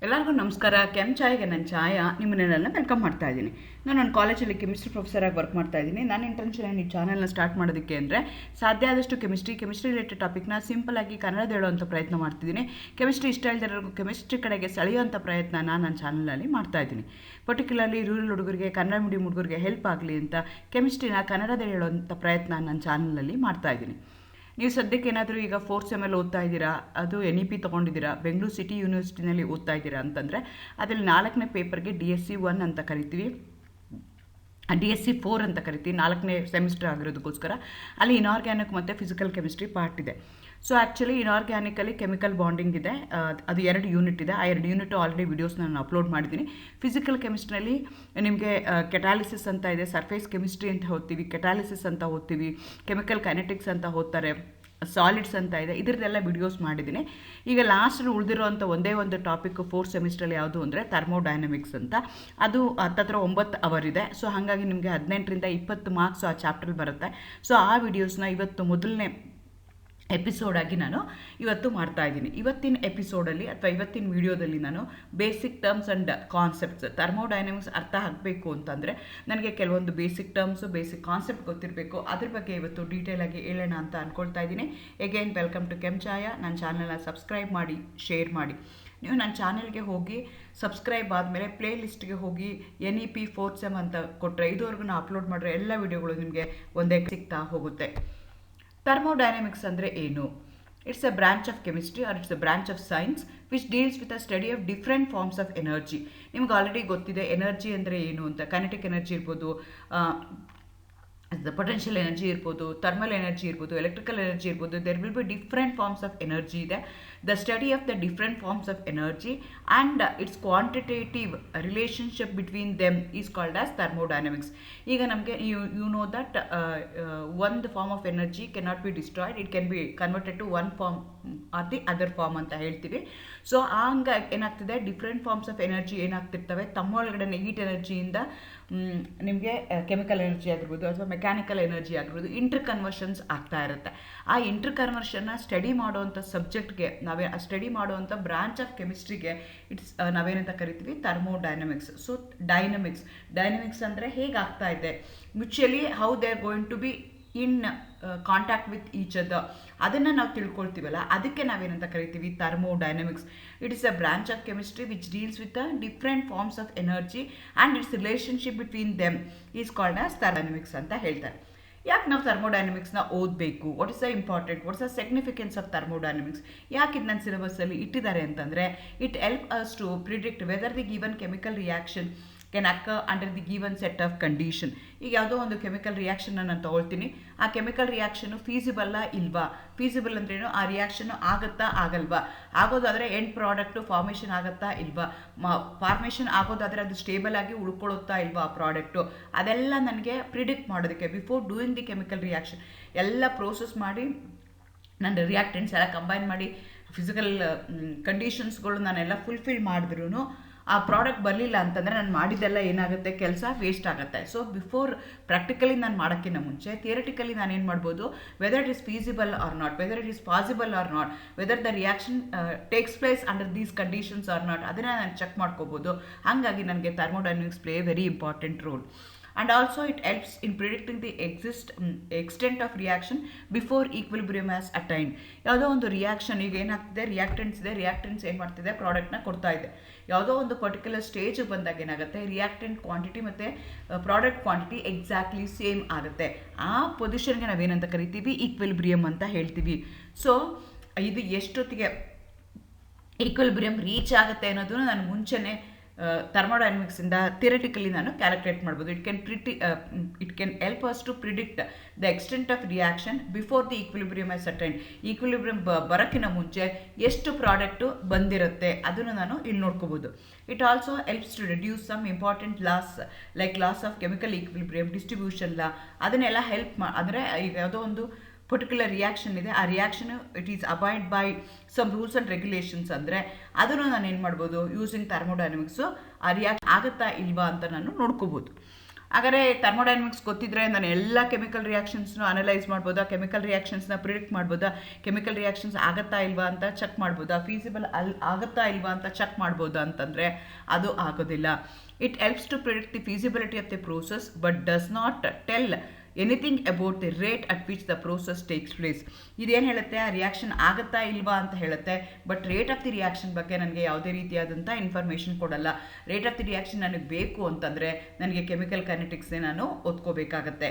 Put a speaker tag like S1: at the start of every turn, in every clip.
S1: ಎಲ್ಲರಿಗೂ ನಮಸ್ಕಾರ. SEM-Che-ಗೆ ನನ್ನ ಛಾಯಾ ನಿಮ್ಮನ್ನೆಲ್ಲ ವೆಲ್ಕಮ್ ಮಾಡ್ತಾ ಇದ್ದೀನಿ. ನಾನು ನನ್ನ ಕಾಲೇಜಲ್ಲಿ ಕೆಮಿಸ್ಟ್ರಿ ಪ್ರೊಫೆಸರಾಗಿ ವರ್ಕ್ ಮಾಡ್ತಾ ಇದ್ದೀನಿ. ನನ್ನ ಇಂಟೆನ್ಷನ್ ಈ ಚಾನಲ್ನ ಸ್ಟಾರ್ಟ್ ಮಾಡೋದಕ್ಕೆ ಅಂದರೆ ಸಾಧ್ಯ ಆದಷ್ಟು ಕೆಮಿಸ್ಟ್ರಿ ರಿಲೇಟೆಡ್ ಟಾಪಿಕ್ನ ಸಿಂಪಲಾಗಿ ಕನ್ನಡದ ಹೇಳುವಂಥ ಪ್ರಯತ್ನ ಮಾಡ್ತಿದ್ದೀನಿ. ಕೆಮಿಸ್ಟ್ರಿ ಇಷ್ಟ ಇಲ್ಲದಿರೋರ್ಗೂ ಕೆಮಿಸ್ಟ್ರಿ ಕಡೆಗೆ ಸೆಳೆಯುವಂಥ ಪ್ರಯತ್ನ ನನ್ನ ಚಾನಲಲ್ಲಿ ಮಾಡ್ತಾ ಇದ್ದೀನಿ. ಪರ್ಟಿಕ್ಯುಲರ್ಲಿ ರೂರಲ್ ಹುಡುಗರಿಗೆ, ಕನ್ನಡ ಮೀಡಿಯಂ ಹುಡುಗರಿಗೆ ಹೆಲ್ಪ್ ಆಗಲಿ ಅಂತ ಕೆಮಿಸ್ಟ್ರಿನ ಕನ್ನಡದಲ್ಲಿ ಹೇಳುವಂಥ ಪ್ರಯತ್ನ ನನ್ನ ಚಾನಲಲ್ಲಿ ಮಾಡ್ತಾ ಇದ್ದೀನಿ. ನೀವು ಸದ್ಯಕ್ಕೆ ಏನಾದರೂ ಈಗ 4th ಸೆಮ್ ಓದ್ತಾ ಇದ್ದೀರಾ, ಅದು NEP ತೊಗೊಂಡಿದ್ದೀರಾ, ಬೆಂಗಳೂರು ಸಿಟಿ ಯೂನಿವರ್ಸಿಟಿನಲ್ಲಿ ಓದ್ತಾ ಇದ್ದೀರಾ ಅಂತಂದರೆ ಅದರಲ್ಲಿ 4ನೇ ಪೇಪರ್ಗೆ DSc-1 ಅಂತ ಕರಿತೀವಿ, DSc-4 ಅಂತ ಕರಿತೀವಿ. 4ನೇ ಸೆಮಿಸ್ಟರ್ ಆಗಿರೋದಕ್ಕೋಸ್ಕರ ಅಲ್ಲಿ ಇನಾರ್ಗ್ಯಾನಿಕ್ ಮತ್ತು ಫಿಸಿಕಲ್ ಕೆಮಿಸ್ಟ್ರಿ ಪಾರ್ಟ್ ಇದೆ. ಸೊ ಆ್ಯಕ್ಚುಲಿ ಇನಾರ್ಗ್ಯಾನಿಕಲ್ಲಿ ಕೆಮಿಕಲ್ ಬಾಂಡಿಂಗ್ ಇದೆ, ಅದು 2 ಯೂನಿಟ್ ಇದೆ. ಆ 2 ಯೂನಿಟು ಆಲ್ರೆಡಿ ವೀಡಿಯೋಸ್ನ ನಾನು ಅಪ್ಲೋಡ್ ಮಾಡಿದ್ದೀನಿ. ಫಿಸಿಕಲ್ ಕೆಮಿಸ್ಟ್ರಿನಲ್ಲಿ ನಿಮಗೆ ಕೆಟಾಲಿಸಿಸ್ ಅಂತ ಇದೆ, ಸರ್ಫೇಸ್ ಕೆಮಿಸ್ಟ್ರಿ ಅಂತ ಓದ್ತೀವಿ, ಕೆಟಾಲಿಸಿಸ್ ಅಂತ ಓದ್ತೀವಿ, ಕೆಮಿಕಲ್ ಕೈನೆಟಿಕ್ಸ್ ಅಂತ ಓದ್ತಾರೆ, ಸಾಲಿಡ್ಸ್ ಅಂತ ಇದೆ. ಇದರದ್ದೆಲ್ಲ ವಿಡಿಯೋಸ್ ಮಾಡಿದ್ದೀನಿ. ಈಗ ಲಾಸ್ಟ್ ಉಳಿದಿರೋಂಥ ಒಂದೇ ಒಂದು ಟಾಪಿಕ್ 4th ಸೆಮಿಸ್ಟ್ರಲ್ಲಿ ಯಾವುದು ಅಂದರೆ ಥರ್ಮೋಡೈನಮಿಕ್ಸ್ ಅಂತ. ಅದು 9 ಅವರ್ ಇದೆ. ಸೊ ಹಾಗಾಗಿ ನಿಮಗೆ 18ರಿಂದ 20 ಮಾರ್ಕ್ಸ್ ಆ ಚಾಪ್ಟರ್ ಬರುತ್ತೆ. ಸೊ ಆ ವಿಡಿಯೋಸ್ನ ಇವತ್ತು ಮೊದಲನೇ ಎಪಿಸೋಡಾಗಿ ನಾನು ಇವತ್ತು ಮಾಡ್ತಾ ಇದ್ದೀನಿ. ಇವತ್ತಿನ ಎಪಿಸೋಡಲ್ಲಿ ಅಥವಾ ಇವತ್ತಿನ ವಿಡಿಯೋದಲ್ಲಿ ನಾನು basic terms and concepts, thermodynamics ಅರ್ಥ ಆಗಬೇಕು ಅಂತಂದರೆ ನನಗೆ ಕೆಲವೊಂದು ಬೇಸಿಕ್ ಟರ್ಮ್ಸು, ಬೇಸಿಕ್ ಕಾನ್ಸೆಪ್ಟ್ ಗೊತ್ತಿರಬೇಕು. ಅದ್ರ ಬಗ್ಗೆ ಇವತ್ತು ಡೀಟೇಲಾಗಿ ಹೇಳೋಣ ಅಂತ ಅಂದ್ಕೊಳ್ತಾ ಇದ್ದೀನಿ. Again welcome to SEM-Che. ನನ್ನ ಚಾನಲ್ನ ಸಬ್ಸ್ಕ್ರೈಬ್ ಮಾಡಿ, ಶೇರ್ ಮಾಡಿ. ನೀವು ನನ್ನ ಚಾನಲ್ಗೆ ಹೋಗಿ ಸಬ್ಸ್ಕ್ರೈಬ್ ಆದಮೇಲೆ ಪ್ಲೇ ಲಿಸ್ಟ್ಗೆ ಹೋಗಿ NEP 4th ಸೆಮ್ ಅಂತ ಕೊಟ್ಟರೆ ಇದುವರೆಗೂ ನಾನು ಅಪ್ಲೋಡ್ ಮಾಡಿರೋ ಎಲ್ಲ ವಿಡಿಯೋಗಳು ನಿಮಗೆ ಒಂದೇ ಸಿಗ್ತಾ ಹೋಗುತ್ತೆ. ಥರ್ಮೋಡೈನಮಿಕ್ಸ್ ಅಂದರೆ ಏನು? It's a branch of chemistry or it's a branch of science which deals with a study of different forms of energy. ನಿಮ್ಗೆ ಆಲ್ರೆಡಿ ಗೊತ್ತಿದೆ ಎನರ್ಜಿ ಅಂದರೆ ಏನು ಅಂತ. ಕೈನೆಟಿಕ್ ಎನರ್ಜಿ ಇರ್ಬೋದು, ಪೊಟೆನ್ಷಿಯಲ್ ಎನರ್ಜಿ ಇರ್ಬೋದು, ಥರ್ಮಲ್ ಎನರ್ಜಿ ಇರ್ಬೋದು, ಎಲೆಕ್ಟ್ರಿಕಲ್ ಎನರ್ಜಿ ಇರ್ಬೋದು. There will be different forms of energy ಇದೆ. The study of the different forms of energy and its quantitative relationship between them is called as thermodynamics. ಈಗ ನಮಗೆ you know that ಒಂದು form of energy cannot be destroyed, it can be converted to one form or the other form ಅಂತ ಹೇಳ್ತೀವಿ. So ಹಂಗಾಗಿ ಏನಾಗ್ತಿದೆ, different forms of energy ಏನಾಗ್ತಿರ್ತವೆ, ತಮ್ಮೊಳಗಡೆ heat ಎನರ್ಜಿಯಿಂದ ನಿಮಗೆ ಕೆಮಿಕಲ್ ಎನರ್ಜಿ ಆಗಿರ್ಬೋದು ಅಥವಾ ಮೆಕ್ಯಾನಿಕಲ್ ಎನರ್ಜಿ ಆಗಿರ್ಬೋದು ಇಂಟರ್ ಕನ್ವರ್ಷನ್ಸ್ ಆಗ್ತಾ ಇರುತ್ತೆ. ಆ ಇಂಟರ್ ಕನ್ವರ್ಷನ್ನ ಸ್ಟಡಿ ಮಾಡುವಂಥ ಸಬ್ಜೆಕ್ಟ್ಗೆ ಸ್ಟಡಿ ಮಾಡುವಂಥ ಬ್ರಾಂಚ್ ಆಫ್ ಕೆಮಿಸ್ಟ್ರಿಗೆ ನಾವೇನಂತ ಕರಿತೀವಿ, ಥರ್ಮೋಡೈನಮಿಕ್ಸ್. ಸೊ ಡೈನಮಿಕ್ಸ್ ಅಂದರೆ ಹೇಗಾಗ್ತಾ ಇದೆ, mutually how they are going to be in contact with each other, ಅದನ್ನು ನಾವು ತಿಳ್ಕೊಳ್ತೀವಲ್ಲ, ಅದಕ್ಕೆ ನಾವೇನಂತ ಕರಿತೀವಿ, thermodynamics. It is a branch of chemistry which deals with the different forms of energy and its relationship between them is called as thermodynamics ಅಂತ ಹೇಳ್ತಾರೆ. ಯಾಕೆ ನಾವು ಥರ್ಮೋಡೈನಮಿಕ್ಸ್ನ ಓದಬೇಕು? What is the important, what's the significance of thermodynamics? ಯಾಕೆ ಇದು ನನ್ನ ಸಿಲೆಬಸ್ಸಲ್ಲಿ ಇಟ್ಟಿದ್ದಾರೆ ಅಂತಂದರೆ, it help us to predict whether the given chemical reaction can occur under the given set of condition. ಈಗ ಯಾವುದೋ ಒಂದು ಕೆಮಿಕಲ್ ರಿಯಾಕ್ಷನ್ನ ನಾನು ತೊಗೊಳ್ತೀನಿ, ಆ ಕೆಮಿಕಲ್ ರಿಯಾಕ್ಷನ್ನು ಫೀಸಿಬಲ್ಲ ಇಲ್ವಾ? ಫೀಸಿಬಲ್ ಅಂದ್ರೇನು, ಆ ರಿಯಾಕ್ಷನ್ನು ಆಗುತ್ತಾ ಆಗಲ್ವಾ? ಆಗೋದಾದರೆ ಎಂಡ್ ಪ್ರಾಡಕ್ಟು ಫಾರ್ಮೇಷನ್ ಆಗುತ್ತಾ ಇಲ್ವಾ? ಫಾರ್ಮೇಷನ್ ಆಗೋದಾದರೆ ಅದು ಸ್ಟೇಬಲ್ ಆಗಿ ಉಳ್ಕೊಳ್ಳುತ್ತಾ ಇಲ್ವಾ ಆ ಪ್ರಾಡಕ್ಟು? ಅದೆಲ್ಲ ನನಗೆ ಪ್ರಿಡಿಕ್ಟ್ ಮಾಡೋದಕ್ಕೆ before doing the chemical reaction ಎಲ್ಲ ಪ್ರೋಸೆಸ್ ಮಾಡಿ, ನನ್ನ ರಿಯಾಕ್ಟೆಂಟ್ಸ್ ಎಲ್ಲ ಕಂಬೈನ್ ಮಾಡಿ, ಫಿಸಿಕಲ್ ಕಂಡೀಷನ್ಸ್ಗಳು ನಾನೆಲ್ಲ ಫುಲ್ಫಿಲ್ ಮಾಡಿದ್ರೂ ಆ ಪ್ರಾಡಕ್ಟ್ ಬರಲಿಲ್ಲ ಅಂತಂದರೆ ನಾನು ಮಾಡಿದ್ದೆಲ್ಲ ಏನಾಗುತ್ತೆ, ಕೆಲಸ ವೇಸ್ಟ್ ಆಗುತ್ತೆ. ಸೊ ಬಿಫೋರ್ ಪ್ರಾಕ್ಟಿಕಲಿ ನಾನು ಮಾಡೋಕ್ಕಿಂತ ಮುಂಚೆ ಥಿಯರಿಟಿಕಲಿ ನಾನು ಏನು ಮಾಡ್ಬೋದು, whether it is feasible or not, whether it is possible or not, whether the reaction takes place under these conditions or not, ಅದನ್ನು ನಾನು ಚೆಕ್ ಮಾಡ್ಕೋಬೋದು. ಹಾಗಾಗಿ ನನಗೆ thermodynamics play a very important role. And also it helps in predicting the extent of reaction before equilibrium has attained. ಯಾವುದೋ ಒಂದು reaction, ಈಗ ಏನಾಗ್ತಿದೆ, reactants ಇದೆ, ರಿಯಾಕ್ಟೆಂಟ್ಸ್ ಏನು ಮಾಡ್ತಿದೆ, ಪ್ರಾಡಕ್ಟ್ನ ಕೊಡ್ತಾ ಇದೆ. ಯಾವುದೋ ಒಂದು ಪರ್ಟಿಕ್ಯುಲರ್ ಸ್ಟೇಜ್ ಬಂದಾಗ ಏನಾಗುತ್ತೆ, ರಿಯಾಕ್ಟೆಂಟ್ ಕ್ವಾಂಟಿಟಿ ಮತ್ತು ಪ್ರಾಡಕ್ಟ್ ಕ್ವಾಂಟಿಟಿ ಎಕ್ಸಾಕ್ಟ್ಲಿ ಸೇಮ್ ಆಗುತ್ತೆ. ಆ ಪೊಸಿಷನ್ಗೆ ನಾವೇನಂತ ಕರಿತೀವಿ, ಈಕ್ವಿಲಿಬ್ರಿಯಮ್ ಅಂತ ಹೇಳ್ತೀವಿ. ಸೊ ಇದು ಎಷ್ಟೊತ್ತಿಗೆ ಈಕ್ವಿಲಿಬ್ರಿಯಮ್ ರೀಚ್ ಆಗುತ್ತೆ ಅನ್ನೋದನ್ನು ನಾನು ಮುಂಚೆನೇ ಥರ್ಮೋಡೈನಮಿಕ್ಸಿಂದ ಥಿಯರಿಟಿಕಲಿ ನಾನು ಕ್ಯಾಲ್ಕುಲೇಟ್ ಮಾಡ್ಬೋದು. It can help us to predict the extent of reaction before the equilibrium has attained. Equilibrium ಬರೋಕ್ಕಿಂತ ಮುಂಚೆ ಎಷ್ಟು ಪ್ರಾಡಕ್ಟು ಬಂದಿರುತ್ತೆ ಅದನ್ನು ನಾನು ಇಲ್ಲಿ ನೋಡ್ಕೋಬೋದು. It also helps to reduce some important laws like laws of chemical equilibrium, distribution law, ಅದನ್ನೆಲ್ಲ help ಅಂದರೆ ಈಗ ಯಾವುದೋ ಒಂದು ಪರ್ಟಿಕ್ಯುಲರ್ ರಿಯಾಕ್ಷನ್ ಇದೆ, ಆ reaction it is abide by some rules and regulations ಅಂದರೆ ಅದನ್ನು ನಾನು ಏನು ಮಾಡ್ಬೋದು, ಯೂಸಿಂಗ್ ಥರ್ಮೋಡೈನಮಿಕ್ಸು ಆ ರಿಯಾಕ್ಷನ್ ಆಗುತ್ತಾ ಇಲ್ವಾ ಅಂತ ನಾನು ನೋಡ್ಕೋಬೋದು. ಹಾಗಾದರೆ ಥರ್ಮೋಡೈನಮಿಕ್ಸ್ ಗೊತ್ತಿದ್ರೆ ನಾನು ಎಲ್ಲ ಕೆಮಿಕಲ್ ರಿಯಾಕ್ಷನ್ಸ್ನು ಅನಲೈಸ್ ಮಾಡ್ಬೋದಾ, ಕೆಮಿಕಲ್ ರಿಯಾಕ್ಷನ್ಸ್ನ ಪ್ರಿಡಿಕ್ಟ್ ಮಾಡ್ಬೋದಾ, ಕೆಮಿಕಲ್ ರಿಯಾಕ್ಷನ್ಸ್ ಆಗುತ್ತಾ ಇಲ್ವಾ ಅಂತ ಚೆಕ್ ಮಾಡ್ಬೋದಾ, ಫೀಸಿಬಲ್ ಆಗುತ್ತಾ ಇಲ್ವಾ ಅಂತ ಚೆಕ್ ಮಾಡ್ಬೋದಾ ಅಂತಂದರೆ ಅದು ಆಗೋದಿಲ್ಲ. It helps to predict the feasibility of the process but does not tell anything about the rate at which the process takes place. ಇದೇನು ಹೇಳುತ್ತೆ, ಆ ರಿಯಾಕ್ಷನ್ ಆಗುತ್ತಾ ಇಲ್ವಾ ಅಂತ ಹೇಳುತ್ತೆ, but rate of the reaction ಬಗ್ಗೆ ನನಗೆ ಯಾವುದೇ ರೀತಿಯಾದಂಥ ಇನ್ಫಾರ್ಮೇಷನ್ ಕೊಡಲ್ಲ. ರೇಟ್ ಆಫ್ ದಿ ರಿಯಾಕ್ಷನ್ ನನಗೆ ಬೇಕು ಅಂತಂದರೆ ನನಗೆ ಕೆಮಿಕಲ್ ಕೈನೆಟಿಕ್ಸ್ನೇ ನಾನು ಓದ್ಕೋಬೇಕಾಗತ್ತೆ.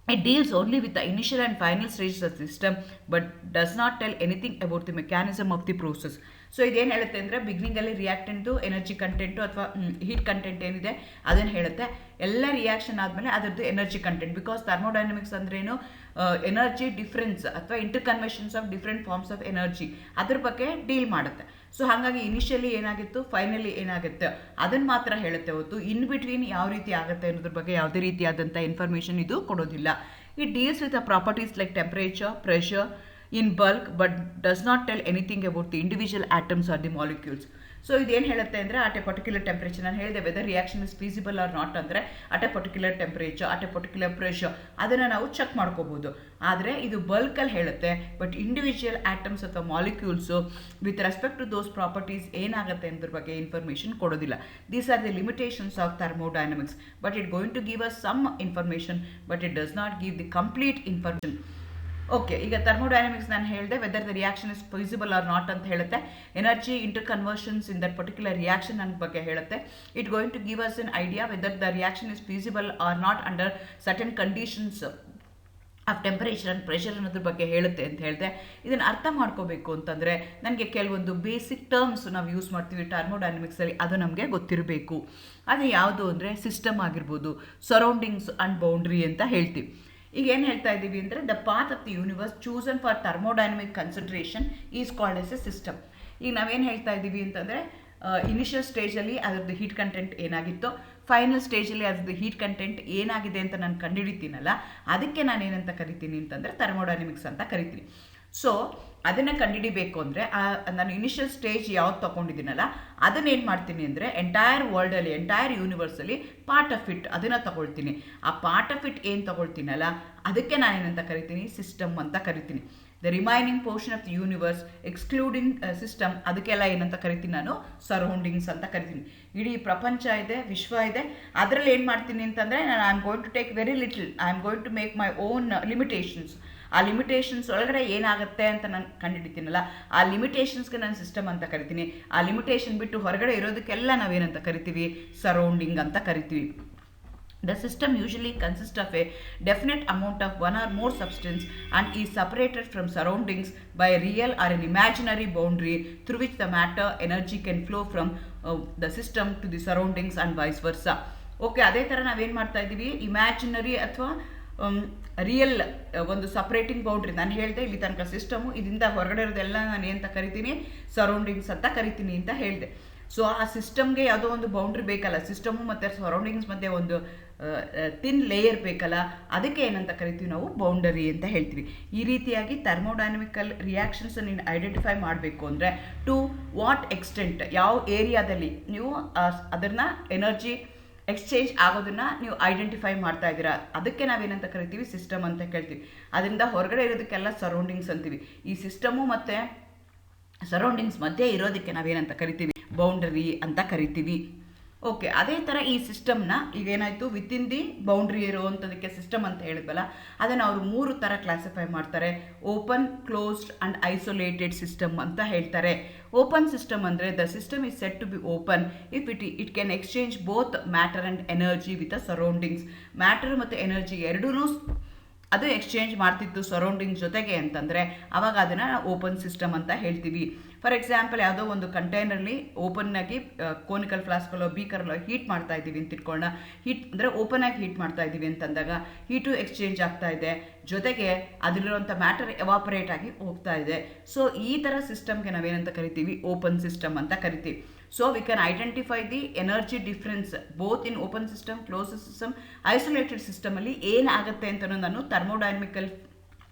S1: It deals only with the initial and final stages of the system but does not tell anything about the mechanism of the process. So ಇದೇನು ಹೇಳುತ್ತೆ ಅಂದರೆ ಬಿಗಿನಿಂಗಲ್ಲಿ ರಿಯಾಕ್ಟೆಂಟು ಎನರ್ಜಿ ಕಂಟೆಂಟು ಅಥವಾ ಹೀಟ್ ಕಂಟೆಂಟ್ ಏನಿದೆ ಅದನ್ನು ಹೇಳುತ್ತೆ. ಎಲ್ಲ ರಿಯಾಕ್ಷನ್ ಆದಮೇಲೆ ಅದರದ್ದು ಎನರ್ಜಿ ಕಂಟೆಂಟ್, ಬಿಕಾಸ್ ಥರ್ಮೋಡೈನಮಿಕ್ಸ್ ಅಂದ್ರೇನು ಎನರ್ಜಿ ಡಿಫ್ರೆನ್ಸ್ ಅಥವಾ inter conversions of different forms of energy ಅದ್ರ ಬಗ್ಗೆ ಡೀಲ್ ಮಾಡುತ್ತೆ. ಸೊ ಹಾಗಾಗಿ ಇನಿಷಿಯಲಿ ಏನಾಗಿತ್ತು, ಫೈನಲಿ ಏನಾಗುತ್ತೆ ಅದನ್ನು ಮಾತ್ರ ಹೇಳುತ್ತೆ ಹೊತ್ತು ಇನ್ ಬಿಟ್ವೀನ್ ಯಾವ ರೀತಿ ಆಗುತ್ತೆ ಅನ್ನೋದ್ರ ಬಗ್ಗೆ ಯಾವುದೇ ರೀತಿಯಾದಂಥ ಇನ್ಫಾರ್ಮೇಷನ್ ಇದು ಕೊಡೋದಿಲ್ಲ. It deals with the properties like temperature, pressure in bulk but does not tell anything about the individual atoms or the molecules. So ಇದೇನು ಹೇಳುತ್ತೆ ಅಂದರೆ ಅಟ್ ಎ ಪರ್ಟಿಕ್ಯುಲರ್ ಟೆಂಪ್ರೇಚರ್, ನಾನು ಹೇಳಿದೆ whether reaction is feasible or not ಅಂದರೆ at a particular temperature, at a particular pressure ಅದನ್ನು ನಾವು check ಮಾಡ್ಕೋಬೋದು. ಆದರೆ ಇದು ಬಲ್ಕಲ್ಲಿ ಹೇಳುತ್ತೆ, ಬಟ್ ಇಂಡಿವಿಜುವಲ್ ಆಟಮ್ಸ್ ಅಥವಾ molecules with respect to those properties ಏನಾಗುತ್ತೆ ಅನ್ನೋದ್ರ ಬಗ್ಗೆ ಇನ್ಫಾರ್ಮೇಷನ್ ಕೊಡೋದಿಲ್ಲ. These are the limitations of thermodynamics. But it going to give us some information but it does not give the complete information. Okay, ಈಗ thermodynamics ನಾನು ಹೇಳಿದೆ whether the reaction is feasible or not ಅಂತ ಹೇಳುತ್ತೆ. Energy inter conversions in that particular reaction ನನ್ನ ಬಗ್ಗೆ ಹೇಳುತ್ತೆ. It going to give us an idea whether the reaction is feasible or not under certain conditions of temperature and pressure ಅನ್ನೋದ್ರ ಬಗ್ಗೆ ಹೇಳುತ್ತೆ ಅಂತ ಹೇಳಿದೆ. ಇದನ್ನು ಅರ್ಥ ಮಾಡ್ಕೋಬೇಕು ಅಂತಂದರೆ ನನಗೆ ಕೆಲವೊಂದು ಬೇಸಿಕ್ ಟರ್ಮ್ಸ್ ನಾವು ಯೂಸ್ ಮಾಡ್ತೀವಿ ಥರ್ಮೋಡೈನಮಿಕ್ಸಲ್ಲಿ, ಅದು ನಮಗೆ ಗೊತ್ತಿರಬೇಕು. ಅದು ಯಾವುದು ಅಂದರೆ ಸಿಸ್ಟಮ್ ಆಗಿರ್ಬೋದು, ಸರೌಂಡಿಂಗ್ಸ್ ಆ್ಯಂಡ್ ಬೌಂಡ್ರಿ ಅಂತ ಹೇಳ್ತೀವಿ. ಈಗ ಏನು ಹೇಳ್ತಾ ಇದ್ದೀವಿ ಅಂದರೆ the path of the universe chosen for thermodynamic consideration is called as A system. ಈಗ ನಾವೇನು ಹೇಳ್ತಾ ಇದ್ದೀವಿ ಅಂತಂದರೆ ಇನಿಷಿಯಲ್ ಸ್ಟೇಜಲ್ಲಿ ಅದರದ್ದು ಹೀಟ್ ಕಂಟೆಂಟ್ ಏನಾಗಿತ್ತೋ, ಫೈನಲ್ ಸ್ಟೇಜಲ್ಲಿ ಅದ್ರದ್ದು ಹೀಟ್ ಕಂಟೆಂಟ್ ಏನಾಗಿದೆ ಅಂತ ನಾನು ಕಂಡುಹಿಡಿತೀನಲ್ಲ, ಅದಕ್ಕೆ ನಾನು ಏನಂತ ಕರಿತೀನಿ ಅಂತಂದರೆ ಥರ್ಮೋಡೈನಮಿಕ್ಸ್ ಅಂತ ಕರಿತೀನಿ. ಸೊ ಅದನ್ನು ಕಂಡುಹಿಡಿಬೇಕು ಅಂದರೆ ನಾನು ಇನಿಷಿಯಲ್ ಸ್ಟೇಜ್ ಯಾವ್ದು ತೊಗೊಂಡಿದ್ದೀನಲ್ಲ ಅದನ್ನೇನು ಮಾಡ್ತೀನಿ ಅಂದರೆ ಎಂಟೈರ್ ವರ್ಲ್ಡಲ್ಲಿ, ಎಂಟೈರ್ ಯೂನಿವರ್ಸಲ್ಲಿ ಪಾರ್ಟ್ ಆಫ್ ಇಟ್ ಅದನ್ನು ತೊಗೊಳ್ತೀನಿ. ಆ ಪಾರ್ಟ್ ಆಫ್ ಇಟ್ ಏನು ತೊಗೊಳ್ತೀನಲ್ಲ ಅದಕ್ಕೆ ನಾನೇನಂತ ಕರಿತೀನಿ, ಸಿಸ್ಟಮ್ ಅಂತ ಕರಿತೀನಿ. The remaining portion of the universe excluding system ಅದಕ್ಕೆಲ್ಲ ಏನಂತ ಕರಿತೀನಿ, ನಾನು ಸರೌಂಡಿಂಗ್ಸ್ ಅಂತ ಕರಿತೀನಿ. ಇಡೀ ಪ್ರಪಂಚ ಇದೆ, ವಿಶ್ವ ಇದೆ, ಅದರಲ್ಲಿ ಏನು ಮಾಡ್ತೀನಿ ಅಂತಂದರೆ ನಾನು I am going to take very little, I am going to make my own limitations. ಆ ಲಿಮಿಟೇಷನ್ಸ್ ಒಳಗಡೆ ಏನಾಗುತ್ತೆ ಅಂತ ನಾನು ಕಂಡುಹಿಡಿತೀನಲ್ಲ ಆ ಲಿಮಿಟೇಷನ್ಸ್ಗೆ ನಾನು ಸಿಸ್ಟಮ್ ಅಂತ ಕರಿತೀನಿ. ಆ ಲಿಮಿಟೇಷನ್ ಬಿಟ್ಟು ಹೊರಗಡೆ ಇರೋದಕ್ಕೆಲ್ಲ ನಾವೇನಂತ ಕರಿತೀವಿ, ಸರೌಂಡಿಂಗ್ ಅಂತ ಕರಿತೀವಿ. The system usually consists of a definite amount of one or more substance and is separated from surroundings by a real or an imaginary boundary through which the matter energy can flow from the system to the surroundings and vice versa. Okay, ಅದೇ ಥರ ನಾವೇನು ಮಾಡ್ತಾ ಇದ್ದೀವಿ, imaginary ಅಥವಾ real ಒಂದು separating boundary. ನಾನು ಹೇಳಿದೆ ಇಲ್ಲಿ ತನಕ ಸಿಸ್ಟಮು, ಇದರಿಂದ ಹೊರಗಡೆ ಇರೋದೆಲ್ಲ ನಾನು ಏನಂತ ಕರಿತೀನಿ, ಸರೌಂಡಿಂಗ್ಸ್ ಅಂತ ಕರಿತೀನಿ ಅಂತ ಹೇಳಿದೆ. ಸೊ ಆ ಸಿಸ್ಟಮ್ಗೆ ಯಾವುದೋ ಒಂದು ಬೌಂಡ್ರಿ ಬೇಕಲ್ಲ, ಸಿಸ್ಟಮು ಮತ್ತು ಸರೌಂಡಿಂಗ್ಸ್ ಮಧ್ಯೆ ಒಂದು ತಿನ್ ಲೇಯರ್ ಬೇಕಲ್ಲ, ಅದಕ್ಕೆ ಏನಂತ ಕರಿತೀವಿ ನಾವು, ಬೌಂಡರಿ ಅಂತ ಹೇಳ್ತೀವಿ. ಈ ರೀತಿಯಾಗಿ ಥರ್ಮೋಡೈನಮಿಕಲ್ ರಿಯಾಕ್ಷನ್ಸ್ ನೀನು ಐಡೆಂಟಿಫೈ ಮಾಡಬೇಕು ಅಂದರೆ ಟು ವಾಟ್ ಎಕ್ಸ್ಟೆಂಟ್, ಯಾವ ಏರಿಯಾದಲ್ಲಿ ನೀವು ಅದನ್ನು ಎನರ್ಜಿ ಎಕ್ಸ್ಚೇಂಜ್ ಆಗೋದನ್ನು ನೀವು ಐಡೆಂಟಿಫೈ ಮಾಡ್ತಾ ಇದ್ದೀರಾ, ಅದಕ್ಕೆ ನಾವೇನಂತ ಕರಿತೀವಿ, ಸಿಸ್ಟಮ್ ಅಂತ ಕೇಳ್ತೀವಿ. ಅದರಿಂದ ಹೊರಗಡೆ ಇರೋದಕ್ಕೆಲ್ಲ ಸರೌಂಡಿಂಗ್ಸ್ ಅಂತೀವಿ. ಈ ಸಿಸ್ಟಮು ಮತ್ತು ಸರೌಂಡಿಂಗ್ಸ್ ಮಧ್ಯೆ ಇರೋದಕ್ಕೆ ನಾವೇನಂತ ಕರಿತೀವಿ, ಬೌಂಡರಿ ಅಂತ ಕರಿತೀವಿ. ಓಕೆ, ಅದೇ ಥರ ಈ ಸಿಸ್ಟಮ್ನ ಈಗೇನಾಯಿತು, ವಿತಿನ್ ದಿ ಬೌಂಡ್ರಿ ಇರುವಂಥದಕ್ಕೆ ಸಿಸ್ಟಮ್ ಅಂತ ಹೇಳಿದ್ವಲ್ಲ, ಅದನ್ನು ಅವರು 3 ಥರ ಕ್ಲಾಸಿಫೈ ಮಾಡ್ತಾರೆ. Open, closed and isolated system ಅಂತ ಹೇಳ್ತಾರೆ. ಓಪನ್ ಸಿಸ್ಟಮ್ ಅಂದರೆ the system is set to be open if it can exchange both matter and energy with a surroundings. Matter ಮತ್ತು ಎನರ್ಜಿ ಎರಡೂ ಅದು ಎಕ್ಸ್ಚೇಂಜ್ ಮಾಡ್ತಿತ್ತು ಸರೌಂಡಿಂಗ್ ಜೊತೆಗೆ ಅಂತಂದರೆ ಆವಾಗ ಅದನ್ನು ಓಪನ್ ಸಿಸ್ಟಮ್ ಅಂತ ಹೇಳ್ತೀವಿ. ಫಾರ್ ಎಕ್ಸಾಂಪಲ್, ಯಾವುದೋ ಒಂದು ಕಂಟೈನರ್ಲಿ ಓಪನ್ನಾಗಿ ಕೋನಿಕಲ್ ಫ್ಲಾಸ್ಕಲ್ಲೋ ಬೀಕರಲ್ಲೋ ಹೀಟ್ ಮಾಡ್ತಾ ಇದ್ದೀವಿ ಅಂತ ಇಟ್ಕೊಳ್ಳೋಣ. ಹೀಟ್ ಅಂದರೆ ಓಪನ್ ಆಗಿ ಹೀಟ್ ಮಾಡ್ತಾ ಇದ್ದೀವಿ ಅಂತಂದಾಗ ಹೀಟು ಎಕ್ಸ್ಚೇಂಜ್ ಆಗ್ತಾ ಇದೆ, ಜೊತೆಗೆ ಅದರಲ್ಲಿರುವಂಥ ಮ್ಯಾಟರ್ ಎವಾಪರೇಟ್ ಆಗಿ ಹೋಗ್ತಾ ಇದೆ. ಸೊ ಈ ಥರ ಸಿಸ್ಟಮ್ಗೆ ನಾವೇನಂತ ಕರಿತೀವಿ, ಓಪನ್ ಸಿಸ್ಟಮ್ ಅಂತ ಕರಿತೀವಿ. So we can identify the energy difference both in open system, closed system, isolated system ಅಲ್ಲಿ ಏನಾಗುತ್ತೆ ಅಂತ ನಾನು ಥರ್ಮೋಡೈನಮಿಕಲ್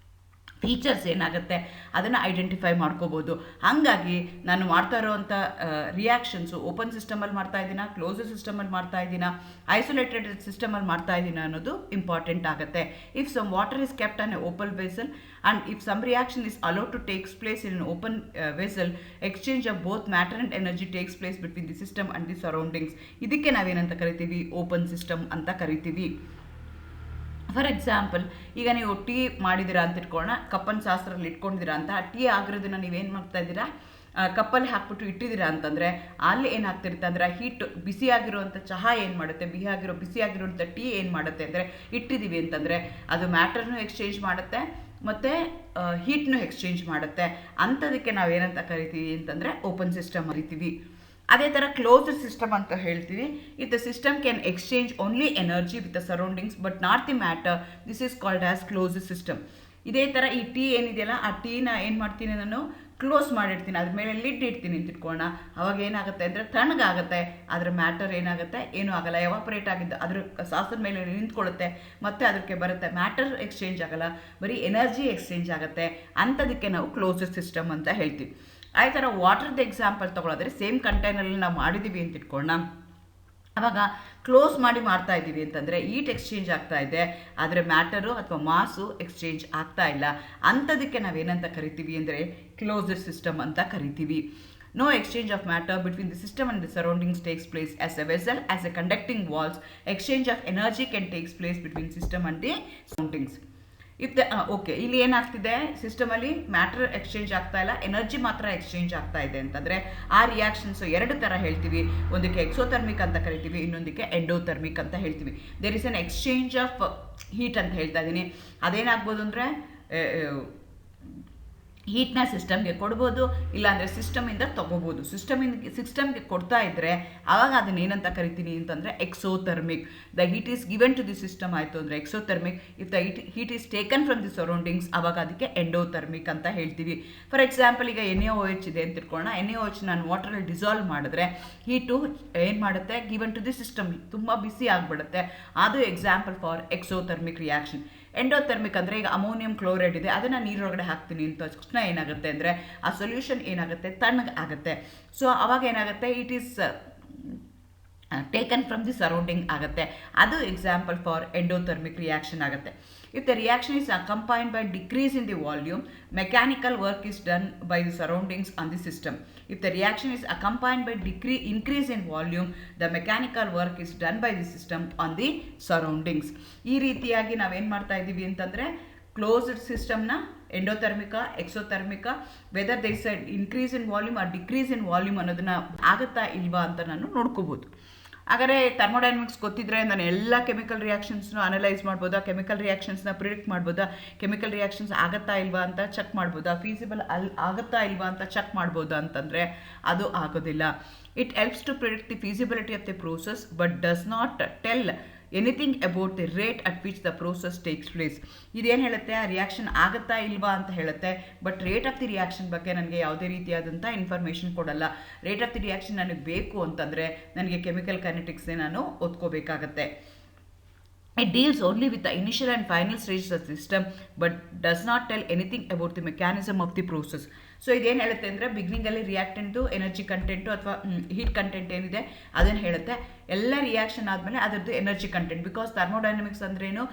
S1: ಫೀಚರ್ಸ್ ಏನಾಗುತ್ತೆ ಅದನ್ನು ಐಡೆಂಟಿಫೈ ಮಾಡ್ಕೋಬೋದು. ಹಾಗಾಗಿ ನಾನು ಮಾಡ್ತಾ ಇರೋವಂಥ ರಿಯಾಕ್ಷನ್ಸು ಓಪನ್ ಸಿಸ್ಟಮಲ್ಲಿ ಮಾಡ್ತಾ ಇದ್ದೀನ, ಕ್ಲೋಸ್ ಸಿಸ್ಟಮಲ್ಲಿ ಮಾಡ್ತಾ ಇದ್ದೀನ, ಐಸೋಲೇಟೆಡ್ ಸಿಸ್ಟಮಲ್ಲಿ ಮಾಡ್ತಾ ಇದ್ದೀನ ಅನ್ನೋದು ಇಂಪಾರ್ಟೆಂಟ್ ಆಗುತ್ತೆ. If some water is kept on a open vessel and if some reaction is allowed to takes place in open vessel, exchange of both matter and energy takes place between the system and the surroundings. ಇದಕ್ಕೆ ನಾವೇನಂತ ಕರಿತೀವಿ? Open system ಅಂತ ಕರಿತೀವಿ. For example, ಈಗ ನೀವು tea ಮಾಡಿದ್ದೀರಾ ಅಂತ ಇಟ್ಕೊಳ್ಳೋಣ, ಕಪ್ಪನ್ನು ಶಾಸ್ತ್ರದಲ್ಲಿ ಇಟ್ಕೊಂಡಿದ್ದೀರಾ ಅಂತ, ಟೀ ಆಗಿರೋದನ್ನ ನೀವೇನು ಮಾಡ್ತಾ ಇದ್ದೀರಾ, ಕಪ್ಪಲ್ಲಿ ಹಾಕ್ಬಿಟ್ಟು ಇಟ್ಟಿದ್ದೀರಾ ಅಂತಂದರೆ ಅಲ್ಲಿ ಏನಾಗ್ತಿರುತ್ತೆ ಅಂದರೆ ಹೀಟ್ ಬಿಸಿಯಾಗಿರುವಂಥ ಚಹಾ ಏನು ಮಾಡುತ್ತೆ, ಬಿಸಿಯಾಗಿರುವಂಥ ಟೀ ಏನು ಮಾಡುತ್ತೆ ಅಂದರೆ ಇಟ್ಟಿದ್ದೀವಿ ಅಂತಂದರೆ ಅದು ಮ್ಯಾಟರ್ನು ಎಕ್ಸ್ಚೇಂಜ್ ಮಾಡುತ್ತೆ ಮತ್ತು ಹೀಟ್ನು ಎಕ್ಸ್ಚೇಂಜ್ ಮಾಡುತ್ತೆ. ಅಂಥದಕ್ಕೆ ನಾವೇನಂತ ಕರಿತೀವಿ ಅಂತಂದರೆ ಓಪನ್ ಸಿಸ್ಟಮ್ ಕರಿತೀವಿ. ಅದೇ ಥರ ಕ್ಲೋಸ್ಡ್ ಸಿಸ್ಟಮ್ ಅಂತ ಹೇಳ್ತೀವಿ. If the system can exchange only energy with the surroundings but not the matter, this is called as closed system. ಇದೇ ಥರ ಈ ಟೀ ಏನಿದೆಯಲ್ಲ, ಆ ಟೀನ ಏನು ಮಾಡ್ತೀನಿ ನಾನು, ಕ್ಲೋಸ್ ಮಾಡಿರ್ತೀನಿ, ಅದ್ರ ಮೇಲೆ ಲಿಡ್ ಇಡ್ತೀನಿ ಅಂತ ಇಟ್ಕೊಳ್ಳೋಣ. ಅವಾಗ ಏನಾಗುತ್ತೆ ಅಂದರೆ ತಣ್ಣಗಾಗುತ್ತೆ, ಅದರ ಮ್ಯಾಟರ್ ಏನಾಗುತ್ತೆ, ಏನೂ ಆಗಲ್ಲ, ಎವಾಪರೇಟ್ ಆಗಿದ್ದು ಅದ್ರ ಸಾಸದ ಮೇಲೆ ನಿಂತ್ಕೊಳ್ಳುತ್ತೆ, ಮತ್ತು ಅದಕ್ಕೆ ಬರುತ್ತೆ, ಮ್ಯಾಟರ್ ಎಕ್ಸ್ಚೇಂಜ್ ಆಗಲ್ಲ, ಬರೀ ಎನರ್ಜಿ ಎಕ್ಸ್ಚೇಂಜ್ ಆಗುತ್ತೆ. ಅಂಥದಕ್ಕೆ ನಾವು ಕ್ಲೋಸ್ಡ್ ಸಿಸ್ಟಮ್ ಅಂತ ಹೇಳ್ತೀವಿ. ಅದೇ ಥರ ವಾಟರ್ದು ಎಕ್ಸಾಂಪಲ್ ತೊಗೊಳೋದ್ರೆ ಸೇಮ್ ಕಂಟೈನಲ್ಲಿ ನಾವು ಮಾಡಿದ್ದೀವಿ ಅಂತ ಇಟ್ಕೊಳ್ಳೋಣ. ಆವಾಗ ಕ್ಲೋಸ್ ಮಾಡಿ ಮಾಡ್ತಾ ಇದ್ದೀವಿ ಅಂತಂದರೆ ಹೀಟ್ ಎಕ್ಸ್ಚೇಂಜ್ ಆಗ್ತಾ ಇದೆ, ಆದರೆ ಮ್ಯಾಟರು ಅಥವಾ ಮಾಸು ಎಕ್ಸ್ಚೇಂಜ್ ಆಗ್ತಾ ಇಲ್ಲ. ಅಂಥದಕ್ಕೆ ನಾವೇನಂತ ಕರಿತೀವಿ ಅಂದರೆ ಕ್ಲೋಸ್ಡ್ ಸಿಸ್ಟಮ್ ಅಂತ ಕರಿತೀವಿ. No exchange of matter between the system and the surroundings takes place as a vessel, as a conducting walls. Exchange of energy can takes place between system and the surroundings. If the okay, ಇಲ್ಲಿ ಏನಾಗ್ತಿದೆ, ಸಿಸ್ಟಮಲ್ಲಿ matter exchange ಆಗ್ತಾ ಇಲ್ಲ, energy ಮಾತ್ರ exchange ಆಗ್ತಾ ಇದೆ ಅಂತಂದರೆ ಆ reactions ಎರಡು ಥರ ಹೇಳ್ತೀವಿ. ಒಂದಕ್ಕೆ ಎಕ್ಸೋಥರ್ಮಿಕ್ ಅಂತ ಕರಿತೀವಿ, ಇನ್ನೊಂದಕ್ಕೆ ಎಂಡೋಥರ್ಮಿಕ್ ಅಂತ ಹೇಳ್ತೀವಿ. There is an exchange of heat ಅಂತ ಹೇಳ್ತಾ ಇದ್ದೀನಿ. ಅದೇನಾಗ್ಬೋದು ಅಂದರೆ ಹೀಟ್ನ ಸಿಸ್ಟಮ್ಗೆ ಕೊಡ್ಬೋದು, ಇಲ್ಲಾಂದರೆ ಸಿಸ್ಟಮಿಂದ ತೊಗೋಬೋದು. ಸಿಸ್ಟಮ್ಗೆ ಕೊಡ್ತಾ ಇದ್ದರೆ ಆವಾಗ ಅದನ್ನ ಏನಂತ ಕರಿತೀನಿ ಅಂತಂದರೆ exothermic. The heat is given to the system ಆಯಿತು ಅಂದರೆ exothermic. If the heat is taken from the surroundings ಆವಾಗ ಅದಕ್ಕೆ ಎಂಡೋಥರ್ಮಿಕ್ ಅಂತ ಹೇಳ್ತೀವಿ. ಫಾರ್ ಎಕ್ಸಾಂಪಲ್, ಈಗ NaOH ಇದೆ ಅಂತ ಇಟ್ಕೊಳ್ಳೋಣ. NaOH ನಾನು ವಾಟರಲ್ಲಿ ಡಿಸಾಲ್ವ್ ಮಾಡಿದ್ರೆ ಹೀಟು ಏನು ಮಾಡುತ್ತೆ, ಗಿವನ್ ಟು ದಿ ಸಿಸ್ಟಮ್, ತುಂಬ ಬಿಸಿ ಆಗಿಬಿಡುತ್ತೆ. ಅದು example for exothermic reaction. Endothermic ಅಂದರೆ ಈಗ ಅಮೋನಿಯಂ ಕ್ಲೋರೈಡ್ ಇದೆ, ಅದನ್ನು ನೀರೊಳಗಡೆ ಹಾಕ್ತೀನಿ ಅಂತ ತಕ್ಷಣ ಏನಾಗುತ್ತೆ ಅಂದರೆ ಆ ಸೊಲ್ಯೂಷನ್ ಏನಾಗುತ್ತೆ, ತಣ್ಣಗೆ ಆಗುತ್ತೆ. ಸೊ ಅವಾಗ ಏನಾಗುತ್ತೆ, it is taken from the surrounding ಆಗುತ್ತೆ. ಅದು ಎಕ್ಸಾಂಪಲ್ ಫಾರ್ ಎಂಡೋಥರ್ಮಿಕ್ ರಿಯಾಕ್ಷನ್ ಆಗುತ್ತೆ. If the reaction is accompanied by decrease in the volume, mechanical work is done by the surroundings on the system. If the reaction is accompanied by increase in volume, the mechanical work is done by the system on the surroundings. ಈ ರೀತಿಯಾಗಿ ನಾವೇನು ಮಾಡ್ತಾ ಇದ್ದೀವಿ ಅಂತಂದರೆ closed ಸಿಸ್ಟಮ್ನ ಎಂಡೋಥರ್ಮಿಕಾ, ಎಕ್ಸೋಥರ್ಮಿಕಾ, whether there is a increase in volume or decrease in volume ಅನ್ನೋದನ್ನ ಆಗುತ್ತಾ ಇಲ್ವಾ ಅಂತ ನಾನು ನೋಡ್ಕೋಬೋದು. ಹಾಗಾದರೆ ಥರ್ಮೋಡೈನಮಿಕ್ಸ್ ಗೊತ್ತಿದ್ರೆ ನಾನು ಎಲ್ಲ ಕೆಮಿಕಲ್ ರಿಯಾಕ್ಷನ್ಸ್ನ ಅನಲೈಸ್ ಮಾಡ್ಬೋದಾ, ಕೆಮಿಕಲ್ ರಿಯಾಕ್ಷನ್ಸ್ನ ಪ್ರಿಡಿಕ್ಟ್ ಮಾಡ್ಬೋದಾ, ಕೆಮಿಕಲ್ ರಿಯಾಕ್ಷನ್ಸ್ ಆಗುತ್ತಾ ಇಲ್ವಾ ಅಂತ ಚೆಕ್ ಮಾಡ್ಬೋದಾ, ಫೀಸಿಬಲ್ ಆಗುತ್ತಾ ಇಲ್ವಾ ಅಂತ ಚೆಕ್ ಮಾಡ್ಬೋದಾ ಅಂತಂದರೆ ಅದು ಆಗೋದಿಲ್ಲ. It helps to predict the feasibility of the process but does not tell anything about the rate at which the process takes place. ಇದೇನು ಹೇಳುತ್ತೆ, ಆ ರಿಯಾಕ್ಷನ್ ಆಗುತ್ತಾ ಇಲ್ವಾ ಅಂತ ಹೇಳುತ್ತೆ, but rate of the reaction ಬಗ್ಗೆ ನನಗೆ ಯಾವುದೇ ರೀತಿಯಾದಂಥ ಇನ್ಫಾರ್ಮೇಷನ್ ಕೊಡಲ್ಲ. ರೇಟ್ ಆಫ್ ದಿ ರಿಯಾಕ್ಷನ್ ನನಗೆ ಬೇಕು ಅಂತಂದರೆ ನನಗೆ ಕೆಮಿಕಲ್ ಕೈನೆಟಿಕ್ಸ್ನೇ ನಾನು ಓದ್ಕೋಬೇಕಾಗತ್ತೆ. It deals only with the initial and final stages of the system but does not tell anything about the mechanism of the process. So ಇದೇನು ಹೇಳುತ್ತೆ ಅಂದರೆ ಬಿಗಿನಿಂಗಲ್ಲಿ ರಿಯಾಕ್ಟೆಂಟು ಎನರ್ಜಿ ಕಂಟೆಂಟು ಅಥವಾ ಹೀಟ್ ಕಂಟೆಂಟ್ ಏನಿದೆ ಅದನ್ನು ಹೇಳುತ್ತೆ. ಎಲ್ಲ ರಿಯಾಕ್ಷನ್ ಆದಮೇಲೆ ಅದರದ್ದು ಎನರ್ಜಿ ಕಂಟೆಂಟ್, ಬಿಕಾಸ್ ಥರ್ಮೋಡೈನಮಿಕ್ಸ್ ಅಂದ್ರೇನು,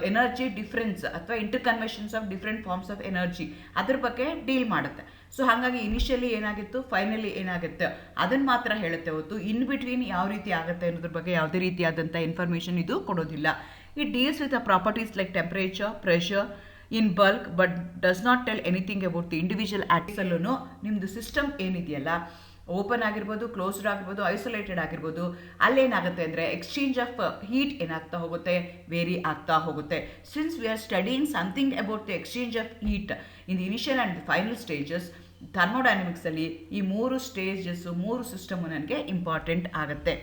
S1: ಎನರ್ಜಿ ಡಿಫ್ರೆನ್ಸ್ ಅಥವಾ interconversions of different forms of energy ಅದ್ರ ಬಗ್ಗೆ ಡೀಲ್ ಮಾಡುತ್ತೆ. ಸೊ ಹಾಗಾಗಿ ಇನಿಷಿಯಲಿ ಏನಾಗಿತ್ತು, ಫೈನಲಿ ಏನಾಗುತ್ತೆ ಅದನ್ನು ಮಾತ್ರ ಹೇಳುತ್ತೆ ಹೊತ್ತು ಇನ್ ಬಿಟ್ವೀನ್ ಯಾವ ರೀತಿ ಆಗುತ್ತೆ ಅನ್ನೋದ್ರ ಬಗ್ಗೆ ಯಾವುದೇ ರೀತಿಯಾದಂಥ ಇನ್ಫಾರ್ಮೇಷನ್ ಇದು ಕೊಡೋದಿಲ್ಲ. It deals with the properties like temperature, pressure in bulk but does not tell anything about the individual ಆಟಮ್ಸಲ್ಲೂ ನಿಮ್ಮದು ಸಿಸ್ಟಮ್ ಏನಿದೆಯಲ್ಲ, ಓಪನ್ ಆಗಿರ್ಬೋದು, ಕ್ಲೋಸ್ಡ್ ಆಗಿರ್ಬೋದು, ಐಸೋಲೇಟೆಡ್ ಆಗಿರ್ಬೋದು, ಅಲ್ಲೇನಾಗುತ್ತೆ ಅಂದರೆ ಎಕ್ಸ್ಚೇಂಜ್ ಆಫ್ ಹೀಟ್ ಏನಾಗ್ತಾ ಹೋಗುತ್ತೆ, ವೇರಿ ಆಗ್ತಾ ಹೋಗುತ್ತೆ. Since we are studying something about the exchange of heat in the initial and the final stages, ಥರ್ಮೋಡೈನಮಿಕ್ಸಲ್ಲಿ ಈ 3 ಸ್ಟೇಜಸ್ಸು 3 ಸಿಸ್ಟಮು ನನಗೆ ಇಂಪಾರ್ಟೆಂಟ್ ಆಗುತ್ತೆ.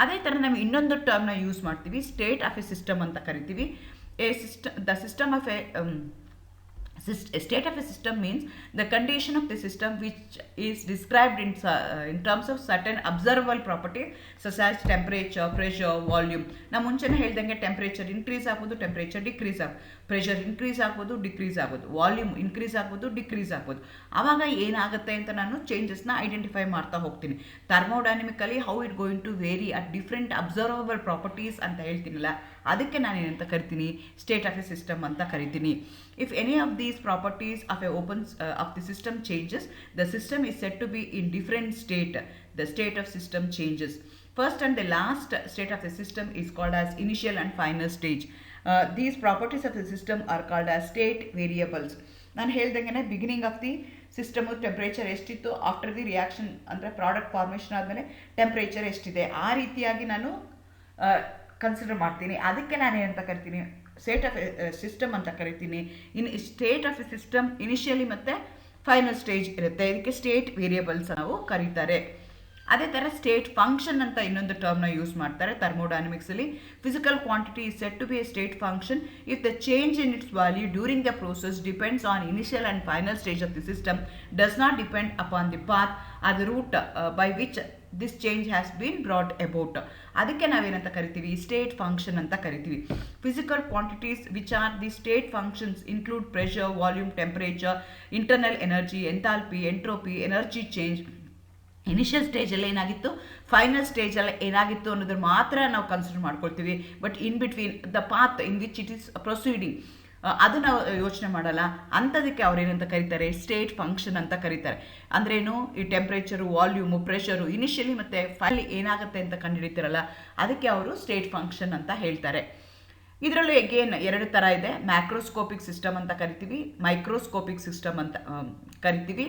S1: ಅದೇ ಥರ ನಾವು ಇನ್ನೊಂದು ಟರ್ಮ್ನ ಯೂಸ್ ಮಾಡ್ತೀವಿ, ಸ್ಟೇಟ್ ಆಫ್ ಎ ಸಿಸ್ಟಮ್ ಅಂತ ಕರಿತೀವಿ. The system of A State of a system means the condition of the system which is described in terms of certain observable properties such as temperature, pressure, volume. ನಾವು ಮುಂಚೆನೇ ಹೇಳ್ದಂಗೆ temperature increase ಆಗ್ಬೋದು, temperature decrease ಆಗ್ಬೋದು, pressure increase ಆಗ್ಬೋದು, decrease ಆಗ್ಬೋದು, volume increase ಆಗ್ಬೋದು, decrease ಆಗ್ಬೋದು. ಆವಾಗ ಏನಾಗುತ್ತೆ ಅಂತ ನಾನು ಚೇಂಜಸ್ನ ಐಡೆಂಟಿಫೈ ಮಾಡ್ತಾ ಹೋಗ್ತೀನಿ. Thermodynamically how it going to vary at different observable properties ಅಂತ ಹೇಳ್ತೀನಲ್ಲ, ಅದಕ್ಕೆ ನಾನು ಏನಂತ ಕರಿತೀನಿ, ಸ್ಟೇಟ್ ಆಫ್ ಎ ಸಿಸ್ಟಮ್ ಅಂತ ಕರಿತೀನಿ. If any of these properties of the system changes, the system is said to be in different state. The state of system changes. First and the last state of the system is called as initial and final stage. These properties of the system are called as state variables. ನಾನು ಹೇಳ್ದಂಗೆ beginning of the system temperature ಎಷ್ಟಿತ್ತು, after the reaction ಅಂದರೆ product formation ಆದಮೇಲೆ temperature ಎಷ್ಟಿದೆ, ಆ ರೀತಿಯಾಗಿ ನಾನು consider ಮಾಡ್ತೀನಿ. ಅದಕ್ಕೆ ನಾನು ಏನಂತ ಕರಿತೀನಿ, ಸ್ಟೇಟ್ ಆಫ್ ಸಿಸ್ಟಮ್ ಅಂತ ಕರಿತೀನಿ. State of A system initially ಮತ್ತು ಫೈನಲ್ ಸ್ಟೇಜ್ ಇರುತ್ತೆ. ಇದಕ್ಕೆ ಸ್ಟೇಟ್ ವೇರಿಯಬಲ್ಸ್ ನಾವು ಕರೀತಾರೆ. ಅದೇ ಥರ ಸ್ಟೇಟ್ ಫಂಕ್ಷನ್ ಅಂತ ಇನ್ನೊಂದು ಟರ್ಮ್ನ ಯೂಸ್ ಮಾಡ್ತಾರೆ ಥರ್ಮೋಡೈನಮಿಕ್ಸಲ್ಲಿ. Physical quantity is set to be a state function if the change in its value during the process depends on initial and final stage of the system, does not depend upon the path or the route by which this change has been brought about. ಅದಕ್ಕೆ ನಾವೇನಂತ ಕರಿತೀವಿ, state function ಅಂತ ಕರಿತೀವಿ. Physical quantities which are the state functions include pressure, volume, temperature, internal energy, enthalpy, entropy, energy change. Initial ಸ್ಟೇಜಲ್ಲಿ ಏನಾಗಿತ್ತು, final ಸ್ಟೇಜಲ್ಲಿ ಏನಾಗಿತ್ತು ಅನ್ನೋದ್ರ ಮಾತ್ರ ನಾವು ಕನ್ಸಿಡರ್ ಮಾಡ್ಕೊಳ್ತೀವಿ. But in between the path in which it is proceeding, ಅದು ನಾವು ಯೋಚನೆ ಮಾಡಲ್ಲ. ಅಂಥದಕ್ಕೆ ಅವ್ರೇನಂತ ಕರೀತಾರೆ, ಸ್ಟೇಟ್ ಫಂಕ್ಷನ್ ಅಂತ ಕರೀತಾರೆ. ಅಂದ್ರೇನು, ಈ ಟೆಂಪ್ರೇಚರು, ವಾಲ್ಯೂಮು, ಪ್ರೆಷರು ಇನಿಷಿಯಲಿ ಮತ್ತು ಫೈನಲಿ ಏನಾಗುತ್ತೆ ಅಂತ ಕಂಡುಹಿಡಿತೀರಲ್ಲ, ಅದಕ್ಕೆ ಅವರು ಸ್ಟೇಟ್ ಫಂಕ್ಷನ್ ಅಂತ ಹೇಳ್ತಾರೆ. ಇದರಲ್ಲಿ ಅಗೇನ್ ಎರಡು ಥರ ಇದೆ. ಮ್ಯಾಕ್ರೋಸ್ಕೋಪಿಕ್ ಸಿಸ್ಟಮ್ ಅಂತ ಕರಿತೀವಿ, ಮೈಕ್ರೋಸ್ಕೋಪಿಕ್ ಸಿಸ್ಟಮ್ ಅಂತ ಕರಿತೀವಿ.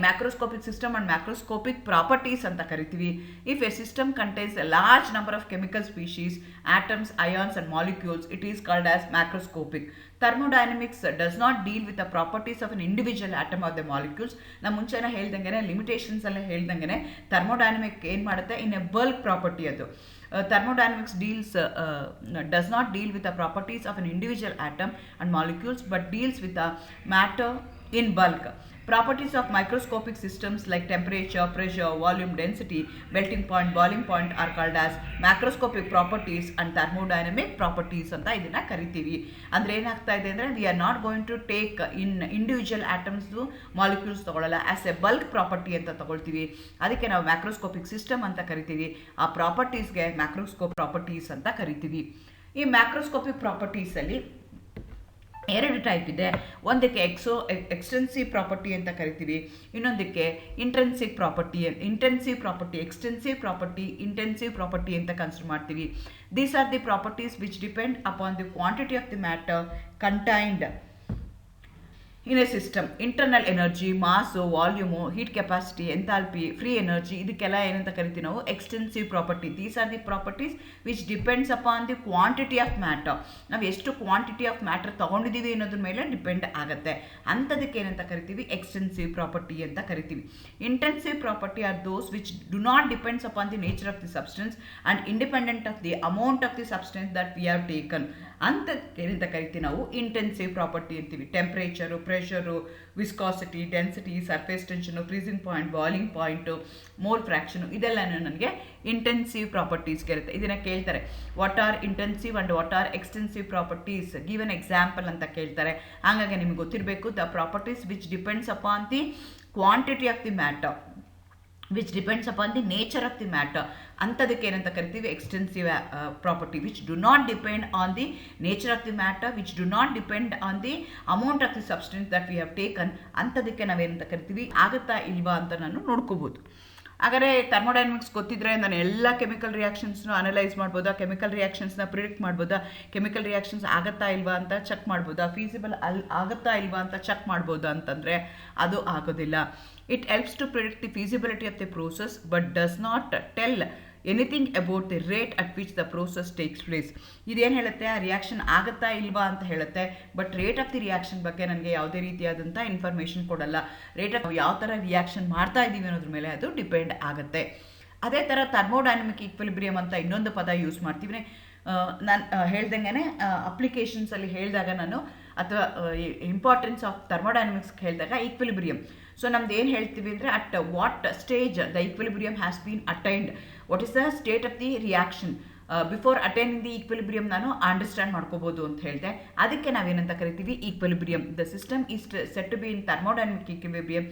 S1: macroscopic system and macroscopic properties anta kariತೀವಿ. If a system contains a large number of chemical species, atoms, ions and molecules, it is called as macroscopic. Thermodynamics does not deal with the properties of an individual atom or the molecules. ನಾ ಮುಂಚೆನೇ ಹೇಳ್ದಂಗೆ limitations ಎಲ್ಲ ಹೇಳ್ದಂಗೆ thermodynamic ಏನು ಮಾಡುತ್ತೆ, in a bulk property ಅದು. Thermodynamics does not deal with the properties of an individual atom and molecules, but deals with the matter in bulk. Properties of microscopic systems like temperature, pressure, volume, density, melting point, boiling point are called as macroscopic properties and thermodynamic properties ಅಂತ ಇದನ್ನ ಕರಿತೀವಿ. ಅಂದ್ರೆ ಏನಾಗ್ತಾ ಇದೆ ಅಂದರೆ, we are not going to take in individual atoms molecules ತಗೊಳ್ಳಲ್ಲ, as a bulk property ಅಂತ ತಗೊಳ್ತೀವಿ. ಅದಕ್ಕೆ ನಾವು ಮ್ಯಾಕ್ರೋಸ್ಕೋಪಿಕ್ ಸಿಸ್ಟಮ್ ಅಂತ ಕರಿತೀವಿ. ಆ ಪ್ರಾಪರ್ಟೀಸ್ಗೆ ಮ್ಯಾಕ್ರೋಸ್ಕೋಪ್ ಪ್ರಾಪರ್ಟೀಸ್ ಅಂತ ಕರಿತೀವಿ. ಈ ಮ್ಯಾಕ್ರೋಸ್ಕೋಪಿಕ್ ಪ್ರಾಪರ್ಟೀಸಲ್ಲಿ ಎರಡು ಟೈಪ್ ಇದೆ. ಒಂದಕ್ಕೆ ಎಕ್ಸ್ಟೆನ್ಸಿವ್ ಪ್ರಾಪರ್ಟಿ ಅಂತ ಕರಿತೀವಿ, ಇನ್ನೊಂದಕ್ಕೆ ಇಂಟೆನ್ಸಿವ್ ಪ್ರಾಪರ್ಟಿ ಅಂತ ಕನ್ಸಿಡರ್ ಮಾಡ್ತೀವಿ. These are the properties which depend upon the quantity of the matter contained in a system. Internal energy, mass, volume, heat capacity, enthalpy, free energy, ಇದಕ್ಕೆಲ್ಲ ಏನಂತ ಕರಿತೀವಿ ನಾವು, extensive property. These are the properties which depends upon the quantity of matter. ನಾವು ಎಷ್ಟು quantity of matter ತೊಗೊಂಡಿದ್ದೀವಿ ಅನ್ನೋದ್ರ ಮೇಲೆ depend ಆಗುತ್ತೆ. ಅಂಥದಕ್ಕೆ ಏನಂತ ಕರಿತೀವಿ, ಎಕ್ಸ್ಟೆನ್ಸಿವ್ ಪ್ರಾಪರ್ಟಿ ಅಂತ ಕರಿತೀವಿ. Intensive property are those which do not depends upon the nature of the substance and independent of the amount of the substance that we have taken. ಅಂಥದಕ್ಕೆ ಏನಂತ ಕರಿತೀವಿ ನಾವು, ಇಂಟೆನ್ಸಿವ್ ಪ್ರಾಪರ್ಟಿ ಅಂತೀವಿ. Temperature, pressure, viscosity, density, surface tension, freezing point, boiling point, mole fraction, ಇದೆಲ್ಲ ನನಗೆ intensive ಪ್ರಾಪರ್ಟೀಸ್ಗೆ ಇರುತ್ತೆ. ಇದನ್ನು ಕೇಳ್ತಾರೆ, what are intensive and what are extensive properties, give an example ಅಂತ ಕೇಳ್ತಾರೆ. ಹಾಗಾಗಿ ನಿಮಗೆ ಗೊತ್ತಿರಬೇಕು, the properties which depends upon the quantity of the matter, which depends upon the nature of the matter. ಅಂಥದಕ್ಕೆ ಏನಂತ ಕರಿತೀವಿ, extensive property. Which do not depend on the nature of the matter, which do not depend on the amount of the substance that we have taken. ಅಂಥದಕ್ಕೆ ನಾವೇನಂತ ಕರಿತೀವಿ, ಆಗುತ್ತಾ ಇಲ್ವಾ ಅಂತ ನಾನು ನೋಡ್ಕೋಬೋದು. ಹಾಗಾದರೆ ಥರ್ಮೋಡೈನಮಿಕ್ಸ್ ಗೊತ್ತಿದ್ರೆ ನಾನು ಎಲ್ಲ ಕೆಮಿಕಲ್ ರಿಯಾಕ್ಷನ್ಸ್ನು ಅನಲೈಸ್ ಮಾಡ್ಬೋದಾ, ಕೆಮಿಕಲ್ ರಿಯಾಕ್ಷನ್ಸ್ನ ಪ್ರಿಡಿಕ್ಟ್ ಮಾಡ್ಬೋದಾ, ಕೆಮಿಕಲ್ ರಿಯಾಕ್ಷನ್ಸ್ ಆಗುತ್ತಾ ಇಲ್ವಾ ಅಂತ ಚೆಕ್ ಮಾಡ್ಬೋದಾ, ಫೀಸಿಬಲ್ ಆಗುತ್ತಾ ಇಲ್ವಾ ಅಂತ ಚೆಕ್ ಮಾಡ್ಬೋದಾ ಅಂತಂದರೆ ಅದು ಆಗೋದಿಲ್ಲ. It helps to predict the feasibility of the process but does not tell anything about the rate at which the process takes place. ಇದೇನು ಹೇಳುತ್ತೆ, ಆ ರಿಯಾಕ್ಷನ್ ಆಗುತ್ತಾ ಇಲ್ವಾ ಅಂತ ಹೇಳುತ್ತೆ, but rate of the reaction ಬಗ್ಗೆ ನನಗೆ ಯಾವುದೇ ರೀತಿಯಾದಂಥ ಇನ್ಫಾರ್ಮೇಷನ್ ಕೊಡಲ್ಲ. ರೇಟ್ ಆಫ್ ಯಾವ ಥರ ರಿಯಾಕ್ಷನ್ ಮಾಡ್ತಾ ಇದ್ದೀವಿ ಅನ್ನೋದ್ರ ಮೇಲೆ ಅದು ಡಿಪೆಂಡ್ ಆಗುತ್ತೆ. ಅದೇ ಥರ ಥರ್ಮೋಡೈನಮಿಕ್ ಈಕ್ವಿಲಿಬ್ರಿಯಮ್ ಅಂತ ಇನ್ನೊಂದು ಪದ ಯೂಸ್ ಮಾಡ್ತೀವಿ. ನಾನು ಹೇಳ್ದಂಗೆ ಅಪ್ಲಿಕೇಶನ್ಸಲ್ಲಿ ಹೇಳಿದಾಗ ನಾನು ಅಥವಾ ಇಂಪಾರ್ಟೆನ್ಸ್ ಆಫ್ ಥರ್ಮೋಡೈನಮಿಕ್ಸ್ ಹೇಳಿದಾಗ ಈಕ್ವಿಲಿಬ್ರಿಯಂ. ಸೊ ನಮ್ದು ಏನು ಹೇಳ್ತೀವಿ ಅಂದರೆ at what stage the equilibrium has been attained, what is the state of the reaction before attaining the equilibrium ನಾನು ಅಂಡರ್ಸ್ಟ್ಯಾಂಡ್ ಮಾಡ್ಕೋಬೋದು ಅಂತ ಹೇಳಿದೆ. ಅದಕ್ಕೆ ನಾವೇನಂತ ಕರಿತೀವಿ equilibrium. The system is set to be in thermodynamic equilibrium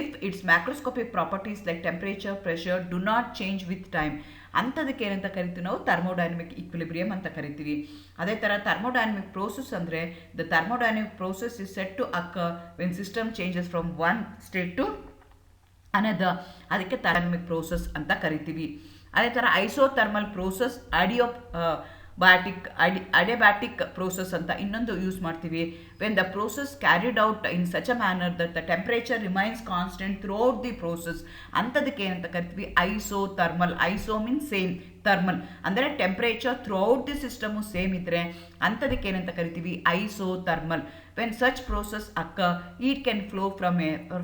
S1: if its macroscopic properties like temperature, pressure do not change with time. ಅಂಥದಕ್ಕೆ ಏನಂತ ಕರಿತೀವಿ ನಾವು ಥರ್ಮೋಡೈನಮಿಕ್ ಈಕ್ವಿಲಿಬ್ರಿಯಂ ಅಂತ ಕರಿತೀವಿ. ಅದೇ ಥರ ಥರ್ಮೋಡೈನಮಿಕ್ ಪ್ರೋಸೆಸ್ ಅಂದರೆ the thermodynamic process is set to occur when system changes from one state to another. ಅದಕ್ಕೆ ಥರ್ಮೋಡೈನಮಿಕ್ ಪ್ರೋಸೆಸ್ ಅಂತ ಕರಿತೀವಿ. ಅದೇ ಥರ ಐಸೋಥರ್ಮಲ್ ಪ್ರೋಸೆಸ್, ಅಡಿಯಾಬ್ಯಾಟಿಕ್ ಪ್ರೋಸೆಸ್ ಅಂತ ಇನ್ನೊಂದು ಯೂಸ್ ಮಾಡ್ತೀವಿ. When the process carried out in such a manner that the temperature remains constant throughout the process, ಅಂಥದಕ್ಕೆ ಏನಂತ ಕರಿತೀವಿ isothermal. Iso means same, thermal ಅಂದರೆ temperature throughout the system same ಇದ್ದರೆ ಅಂಥದಕ್ಕೆ ಏನಂತ ಕರಿತೀವಿ isothermal. When such process occur it can flow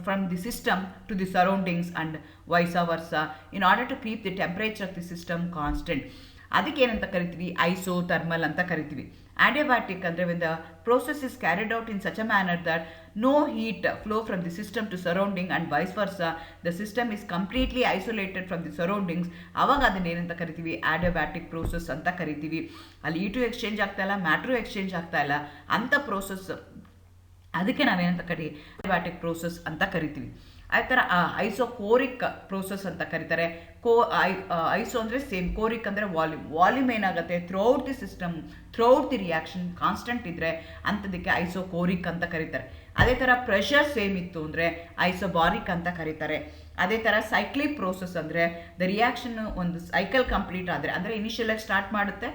S1: from the system to the surroundings and vice versa in order to keep the temperature of the system constant. ಅದಕ್ಕೆ ಏನಂತ ಕರಿತೀವಿ isothermal ಅಂತ ಕರಿತೀವಿ. Adiabatic ಅಂದರೆ when the process is carried out in such a manner that no heat flow from the system to surrounding and vice versa the system is completely isolated from the surroundings. ಅವಾಗ ಅದನ್ನ ಏನಂತ ಕರಿತೀವಿ ಅಡಿಯಾಬ್ಯಾಟಿಕ್ process ಅಂತ ಕರಿತೀವಿ. ಅಲ್ಲಿ E2 exchange ಆಗ್ತಾ ಇಲ್ಲ, matter exchange ಆಗ್ತಾ ಇಲ್ಲ, ಅಂಥ ಪ್ರೋಸೆಸ್ ಅದಕ್ಕೆ ನಾವೇನಂತ ಅಡಿಯಾಬ್ಯಾಟಿಕ್ ಪ್ರೋಸೆಸ್ ಅಂತ ಕರಿತೀವಿ. ಅದೇ ಥರ ಐಸೋಕೋರಿಕ್ ಪ್ರೋಸೆಸ್ ಅಂತ ಕರೀತಾರೆ. ಐಸೋ ಅಂದರೆ ಸೇಮ್, ಕೋರಿಕ್ ಅಂದರೆ ವಾಲ್ಯೂಮ್ ಏನಾಗುತ್ತೆ throughout the system, throughout the reaction constant ಇದ್ದರೆ ಅಂಥದಕ್ಕೆ ಐಸೋಕೋರಿಕ್ ಅಂತ ಕರೀತಾರೆ. ಅದೇ ಥರ ಪ್ರೆಷರ್ ಸೇಮ್ ಇತ್ತು ಅಂದರೆ ಐಸೋಬಾರಿಕ್ ಅಂತ ಕರೀತಾರೆ. ಅದೇ ಥರ ಸೈಕ್ಲಿಕ್ ಪ್ರೋಸೆಸ್ ಅಂದರೆ ದ ರಿಯಾಕ್ಷನ್ ಒಂದು ಸೈಕಲ್ ಕಂಪ್ಲೀಟ್ ಆದರೆ, ಅಂದರೆ ಇನಿಷಿಯಲಾಗಿ ಸ್ಟಾರ್ಟ್ ಮಾಡುತ್ತೆ,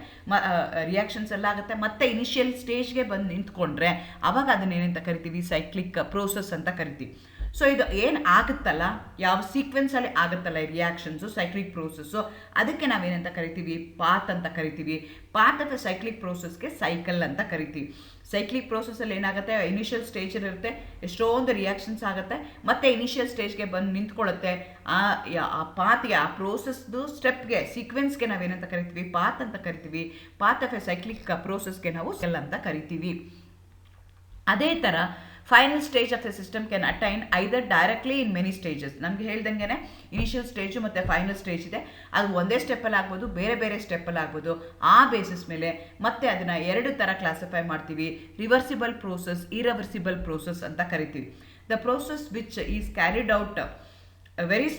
S1: ರಿಯಾಕ್ಷನ್ಸ್ ಎಲ್ಲ ಆಗುತ್ತೆ, ಮತ್ತೆ ಇನಿಷಿಯಲ್ ಸ್ಟೇಜ್ಗೆ ಬಂದು ನಿಂತ್ಕೊಂಡ್ರೆ ಅವಾಗ ಅದನ್ನೇನಂತ ಕರಿತೀವಿ ಸೈಕ್ಲಿಕ್ ಪ್ರೋಸೆಸ್ ಅಂತ ಕರಿತೀವಿ. ಸೊ ಇದು ಏನು ಆಗುತ್ತಲ್ಲ, ಯಾವ ಸೀಕ್ವೆನ್ಸಲ್ಲಿ ಆಗುತ್ತಲ್ಲ ಈ ರಿಯಾಕ್ಷನ್ಸು ಸೈಕ್ಲಿಕ್ ಪ್ರೋಸೆಸ್ಸು, ಅದಕ್ಕೆ ನಾವೇನಂತ ಕರಿತೀವಿ ಪಾತ್ ಅಂತ ಕರಿತೀವಿ. ಪಾತ್ ಆಫ್ ಎ ಸೈಕ್ಲಿಕ್ ಪ್ರೋಸೆಸ್ಗೆ ಸೈಕಲ್ ಅಂತ ಕರಿತೀವಿ. ಸೈಕ್ಲಿಕ್ ಪ್ರೋಸೆಸ್ಸಲ್ಲಿ ಏನಾಗುತ್ತೆ ಇನಿಷಿಯಲ್ ಸ್ಟೇಜಲ್ಲಿ ಇರುತ್ತೆ, ಎಷ್ಟೊಂದು ರಿಯಾಕ್ಷನ್ಸ್ ಆಗುತ್ತೆ, ಮತ್ತೆ ಇನಿಷಿಯಲ್ ಸ್ಟೇಜ್ಗೆ ಬಂದು ನಿಂತ್ಕೊಳ್ಳುತ್ತೆ. ಆ ಪಾತ್ಗೆ, ಆ ಪ್ರೋಸೆಸ್ದು ಸ್ಟೆಪ್ಗೆ, ಸೀಕ್ವೆನ್ಸ್ಗೆ ನಾವೇನಂತ ಕರಿತೀವಿ ಪಾತ್ ಅಂತ ಕರಿತೀವಿ. ಪಾತ್ ಆಫ್ ಎ ಸೈಕ್ಲಿಕ್ ಪ್ರೋಸೆಸ್ಗೆ ನಾವು ಸೆಲ್ ಅಂತ ಕರಿತೀವಿ. ಅದೇ ಥರ final stage of the system can attain either directly in many stages. ನಮಗೆ ಹೇಳ್ದಂಗೆ ಇನಿಷಿಯಲ್ ಸ್ಟೇಜು ಮತ್ತು ಫೈನಲ್ ಸ್ಟೇಜ್ ಇದೆ, ಅದು ಒಂದೇ ಸ್ಟೆಪ್ಪಲ್ಲಿ ಆಗ್ಬೋದು, ಬೇರೆ ಬೇರೆ ಸ್ಟೆಪ್ಪಲ್ಲಿ ಆಗ್ಬೋದು. ಆ ಬೇಸಿಸ್ ಮೇಲೆ ಮತ್ತೆ ಅದನ್ನು ಎರಡು ಥರ ಕ್ಲಾಸಿಫೈ ಮಾಡ್ತೀವಿ. ರಿವರ್ಸಿಬಲ್ ಪ್ರೋಸೆಸ್, ಇರಿವರ್ಸಿಬಲ್ ಪ್ರೋಸೆಸ್ ಅಂತ ಕರಿತೀವಿ. The process which is carried out very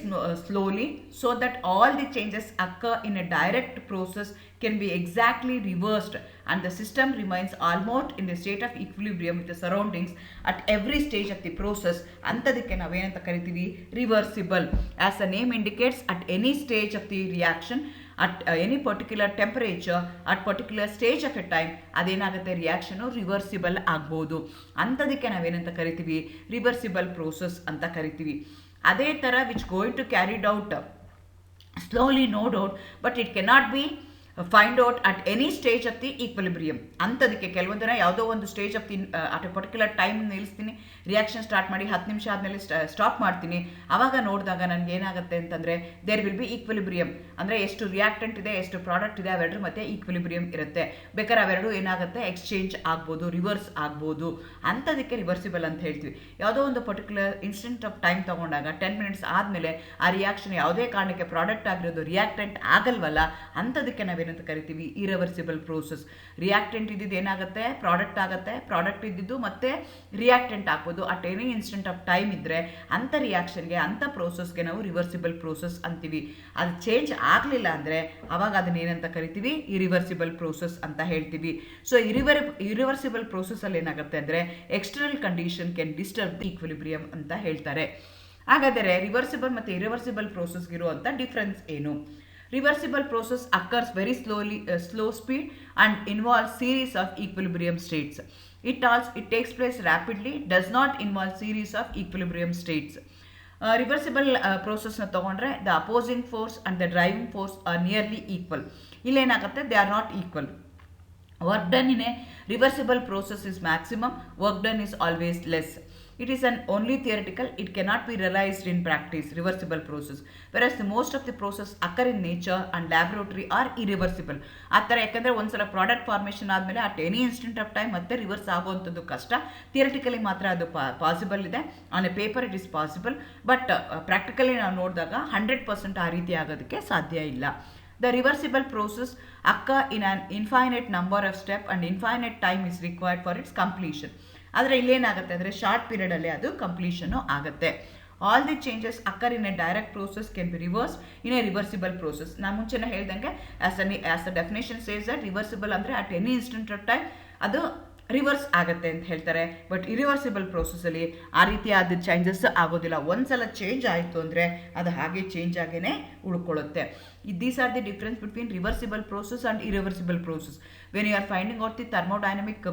S1: slowly so that all the changes occur in a direct process can be exactly reversed and the system remains almost in the state of equilibrium with the surroundings at every stage of the process. antadike navenanta karitivi reversible. As the name indicates, at any stage of the reaction, at any particular temperature, at particular stage of a time, adenagutte reaction reversible agbodu. antadike navenanta karitivi reversible process anta karitivi. ಅದೇ ಥರ which going to carried out slowly, no doubt, but it cannot be find out at any stage of the equilibrium. ಅಂಥದಕ್ಕೆ ಕೆಲವೊಂದು ದಿನ ಯಾವುದೋ ಒಂದು stage of the at a particular time ನಿಲ್ಲಿಸ್ತೀನಿ, reaction start ಮಾಡಿ 10 ನಿಮಿಷ ಆದಮೇಲೆ ಸ್ಟಾಪ್ ಮಾಡ್ತೀನಿ. ಆವಾಗ ನೋಡಿದಾಗ ನನಗೆ ಏನಾಗುತ್ತೆ ಅಂತಂದರೆ ದೇರ್ ವಿಲ್ ಬಿ ಈಕ್ವಿಲಿಬ್ರಿಯಂ, ಅಂದರೆ ಎಷ್ಟು ರಿಯಾಕ್ಟೆಂಟ್ ಇದೆ, ಎಷ್ಟು ಪ್ರಾಡಕ್ಟ್ ಇದೆ, ಅವೆರಡು ಮತ್ತೆ ಈಕ್ವಿಲಿಬ್ರಿಯಂ ಇರುತ್ತೆ. ಬೇಕಾದ್ರೆ ಅವೆರಡು ಏನಾಗುತ್ತೆ ಎಕ್ಸ್ಚೇಂಜ್ ಆಗ್ಬೋದು, ರಿವರ್ಸ್ ಆಗ್ಬೋದು. ಅಂಥದಕ್ಕೆ ರಿವರ್ಸಿಬಲ್ ಅಂತ ಹೇಳ್ತೀವಿ. ಯಾವುದೋ ಒಂದು ಪರ್ಟಿಕ್ಯುಲರ್ ಇನ್ಸ್ಟೆಂಟ್ ಆಫ್ ಟೈಮ್ ತೊಗೊಂಡಾಗ 10 ಮಿನಿಟ್ಸ್ ಆದಮೇಲೆ ಆ ರಿಯಾಕ್ಷನ್ ಯಾವುದೇ ಕಾರಣಕ್ಕೆ ಪ್ರಾಡಕ್ಟ್ ಆಗಿರೋದು ರಿಯಾಕ್ಟೆಂಟ್ ಆಗಲ್ವಲ್ಲ, ಅಂಥದಕ್ಕೆ ನಾವೇನಂತ ಕರಿತೀವಿ ಇರಿವರ್ಸಿಬಲ್ ಪ್ರೋಸೆಸ್. ರಿಯಾಕ್ಟೆಂಟ್ ಇದ್ದಿದ್ದು ಏನಾಗುತ್ತೆ ಪ್ರಾಡಕ್ಟ್ ಆಗುತ್ತೆ, ಪ್ರಾಡಕ್ಟ್ ಇದ್ದಿದ್ದು ಮತ್ತೆ ರಿಯಾಕ್ಟೆಂಟ್ ಆಗ್ಬೋದು at any instant of time ಇದ್ದರೆ ಅಂಥ ರಿಯಾಕ್ಷನ್ಗೆ, ಅಂಥ ಪ್ರೋಸೆಸ್ಗೆ ನಾವು ರಿವರ್ಸಿಬಲ್ ಪ್ರೋಸೆಸ್ ಅಂತೀವಿ. ಅದು ಚೇಂಜ್ ಆಗಲಿಲ್ಲ ಅಂದರೆ ಅವಾಗ ಅದನ್ನ ಏನಂತ ಕರಿತೀವಿ ಇರಿವರ್ಸಿಬಲ್ ಪ್ರೋಸೆಸ್ ಅಂತ ಹೇಳ್ತೀವಿ. ಸೊ ಇರಿವರ್ಸಿಬಲ್ ಪ್ರೋಸೆಸ್ಸಲ್ಲಿ ಏನಾಗುತ್ತೆ ಅಂದರೆ external condition can disturb the equilibrium ಅಂತ ಹೇಳ್ತಾರೆ. ಹಾಗಾದರೆ ರಿವರ್ಸಿಬಲ್ ಮತ್ತು ಇರಿವರ್ಸಿಬಲ್ ಪ್ರೋಸೆಸ್ಗಿರುವಂಥ ಡಿಫ್ರೆನ್ಸ್ ಏನು? Reversible process occurs very slowly, slow speed, and involves series of equilibrium states. It takes place rapidly, does not involve series of equilibrium states. Reversible process na tagondre the opposing force and the driving force are nearly equal. Ille enagutte they are not equal. Work done in a reversible process is maximum, work done is always less. It is an only theoretical, it cannot be realized in practice, reversible process. Whereas the most of the process occur in nature and laboratory are irreversible. ಆ ಥರ ಯಾಕಂದರೆ ಒಂದ್ಸಲ product formation ಆದಮೇಲೆ at any instant of time ಮತ್ತೆ reverse ಆಗುವಂಥದ್ದು ಕಷ್ಟ. Theoretically ಮಾತ್ರ ಅದು ಪಾಸಿಬಲ್ ಇದೆ. On A paper it is possible, but practically ನಾವು ನೋಡಿದಾಗ 100% ಆ ರೀತಿ ಆಗೋದಕ್ಕೆ ಸಾಧ್ಯ ಇಲ್ಲ. The reversible process occur in an infinite number of steps and infinite time is required for its completion. ಆದರೆ ಇಲ್ಲೇನಾಗುತ್ತೆ ಅಂದರೆ ಶಾರ್ಟ್ ಪೀರಿಯಡಲ್ಲಿ ಅದು ಕಂಪ್ಲೀಷನು ಆಗುತ್ತೆ. All the changes occur in a direct process can be reverse in a reversible process. ನಾನು ಮುಂಚೆನೇ ಹೇಳ್ದಂಗೆ as the definition says that reversible ಅಂದರೆ at any instant of time ಅದು reverse ಆಗುತ್ತೆ ಅಂತ ಹೇಳ್ತಾರೆ. ಬಟ್ ಇರಿವರ್ಸಿಬಲ್ ಪ್ರೋಸೆಸ್ಸಲ್ಲಿ ಆ ರೀತಿಯಾದ ಚೇಂಜಸ್ ಆಗೋದಿಲ್ಲ. ಒಂದ್ಸಲ ಚೇಂಜ್ ಆಯಿತು ಅಂದರೆ ಅದು ಹಾಗೆ ಚೇಂಜ್ ಆಗೇ ಉಳ್ಕೊಳ್ಳುತ್ತೆ. These are the difference between reversible process and irreversible process. When you are finding out the thermodynamic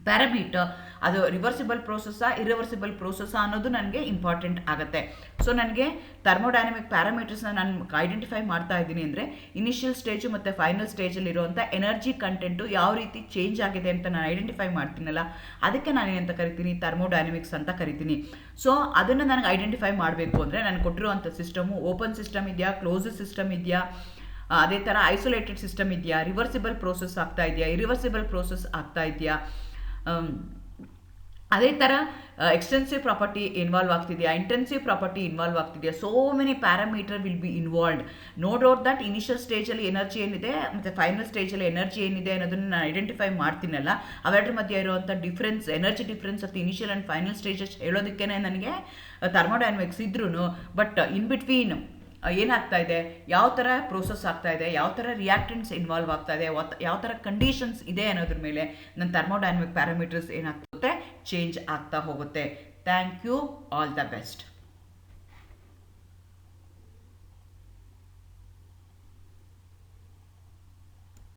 S1: parameter, ಅದು ರಿವರ್ಸಿಬಲ್ ಪ್ರೋಸೆಸ್ಸಾ ಇರಿವರ್ಸಿಬಲ್ ಪ್ರೋಸೆಸ್ಸಾ ಅನ್ನೋದು ನನಗೆ ಇಂಪಾರ್ಟೆಂಟ್ ಆಗುತ್ತೆ. ಸೊ ನನಗೆ ಥರ್ಮೋಡೈನಮಿಕ್ ಪ್ಯಾರಾಮೀಟರ್ಸ್ನ ನಾನು ಐಡೆಂಟಿಫೈ ಮಾಡ್ತಾ ಇದ್ದೀನಿ ಅಂದರೆ ಇನಿಷಿಯಲ್ ಸ್ಟೇಜು ಮತ್ತು ಫೈನಲ್ ಸ್ಟೇಜಲ್ಲಿ ಇರುವಂಥ ಎನರ್ಜಿ ಕಂಟೆಂಟು ಯಾವ ರೀತಿ ಚೇಂಜ್ ಆಗಿದೆ ಅಂತ ನಾನು ಐಡೆಂಟಿಫೈ ಮಾಡ್ತೀನಲ್ಲ, ಅದಕ್ಕೆ ನಾನು ಏನಂತ ಕರಿತೀನಿ, ಥರ್ಮೋಡೈನಮಿಕ್ಸ್ ಅಂತ ಕರಿತೀನಿ. ಸೊ ಅದನ್ನು ನನಗೆ ಐಡೆಂಟಿಫೈ ಮಾಡಬೇಕು ಅಂದರೆ ನಾನು ಕೊಟ್ಟಿರುವಂಥ ಸಿಸ್ಟಮು ಓಪನ್ ಸಿಸ್ಟಮ್ ಇದೆಯಾ, ಕ್ಲೋಸ್ ಸಿಸ್ಟಮ್ ಇದೆಯಾ, ಅದೇ ಥರ ಐಸೋಲೇಟೆಡ್ ಸಿಸ್ಟಮ್ ಇದೆಯಾ, ರಿವರ್ಸಿಬಲ್ ಪ್ರೋಸೆಸ್ ಆಗ್ತಾ ಇದೆಯಾ, ಇರಿವರ್ಸಿಬಲ್ ಪ್ರೋಸೆಸ್ ಆಗ್ತಾ ಇದೆಯಾ, ಅದೇ ಥರ ಎಕ್ಸ್ಟೆನ್ಸಿವ್ ಪ್ರಾಪರ್ಟಿ ಇನ್ವಾಲ್ವ್ ಆಗ್ತಿದೆಯಾ, ಇಂಟೆನ್ಸಿವ್ ಪ್ರಾಪರ್ಟಿ ಇನ್ವಾಲ್ವ್ ಆಗ್ತಿದೆಯಾ. So many parameter will be involved. ನೋಡೋದು ದಟ್ ಇನಿಷಿಯಲ್ ಸ್ಟೇಜಲ್ಲಿ ಎನರ್ಜಿ ಏನಿದೆ ಮತ್ತು ಫೈನಲ್ ಸ್ಟೇಜಲ್ಲಿ ಎನರ್ಜಿ ಏನಿದೆ ಅನ್ನೋದನ್ನು ನಾನು ಐಡೆಂಟಿಫೈ ಮಾಡ್ತೀನಲ್ಲ, ಅವೆರಡರ ಮಧ್ಯೆ ಇರುವಂಥ difference, energy difference of the initial and final stages ಹೇಳೋದಕ್ಕೆ ನನಗೆ ಥರ್ಮೋಡೈನಮಿಕ್ಸ್ ಇದ್ರೂ, ಬಟ್ ಇನ್ ಬಿಟ್ವೀನ್ ಏನಾಗ್ತಾ ಇದೆ, ಯಾವ ಥರ ಪ್ರೋಸೆಸ್ ಆಗ್ತಾ ಇದೆ, ಯಾವ ಥರ ರಿಯಾಕ್ಟೆಂಟ್ಸ್ ಇನ್ವಾಲ್ವ್ ಆಗ್ತಾ ಇದೆ, ಯಾವ ಥರ ಕಂಡೀಷನ್ಸ್ ಇದೆ ಅನ್ನೋದ್ರ ಮೇಲೆ ನನ್ನ ಥರ್ಮೋಡೈನಮಿಕ್ ಪ್ಯಾರಾಮೀಟರ್ಸ್ ಏನಾಗ್ತದೆ, ಚೇಂಜ್ ಆಗ್ತಾ ಹೋಗುತ್ತೆ. Thank you, all the best.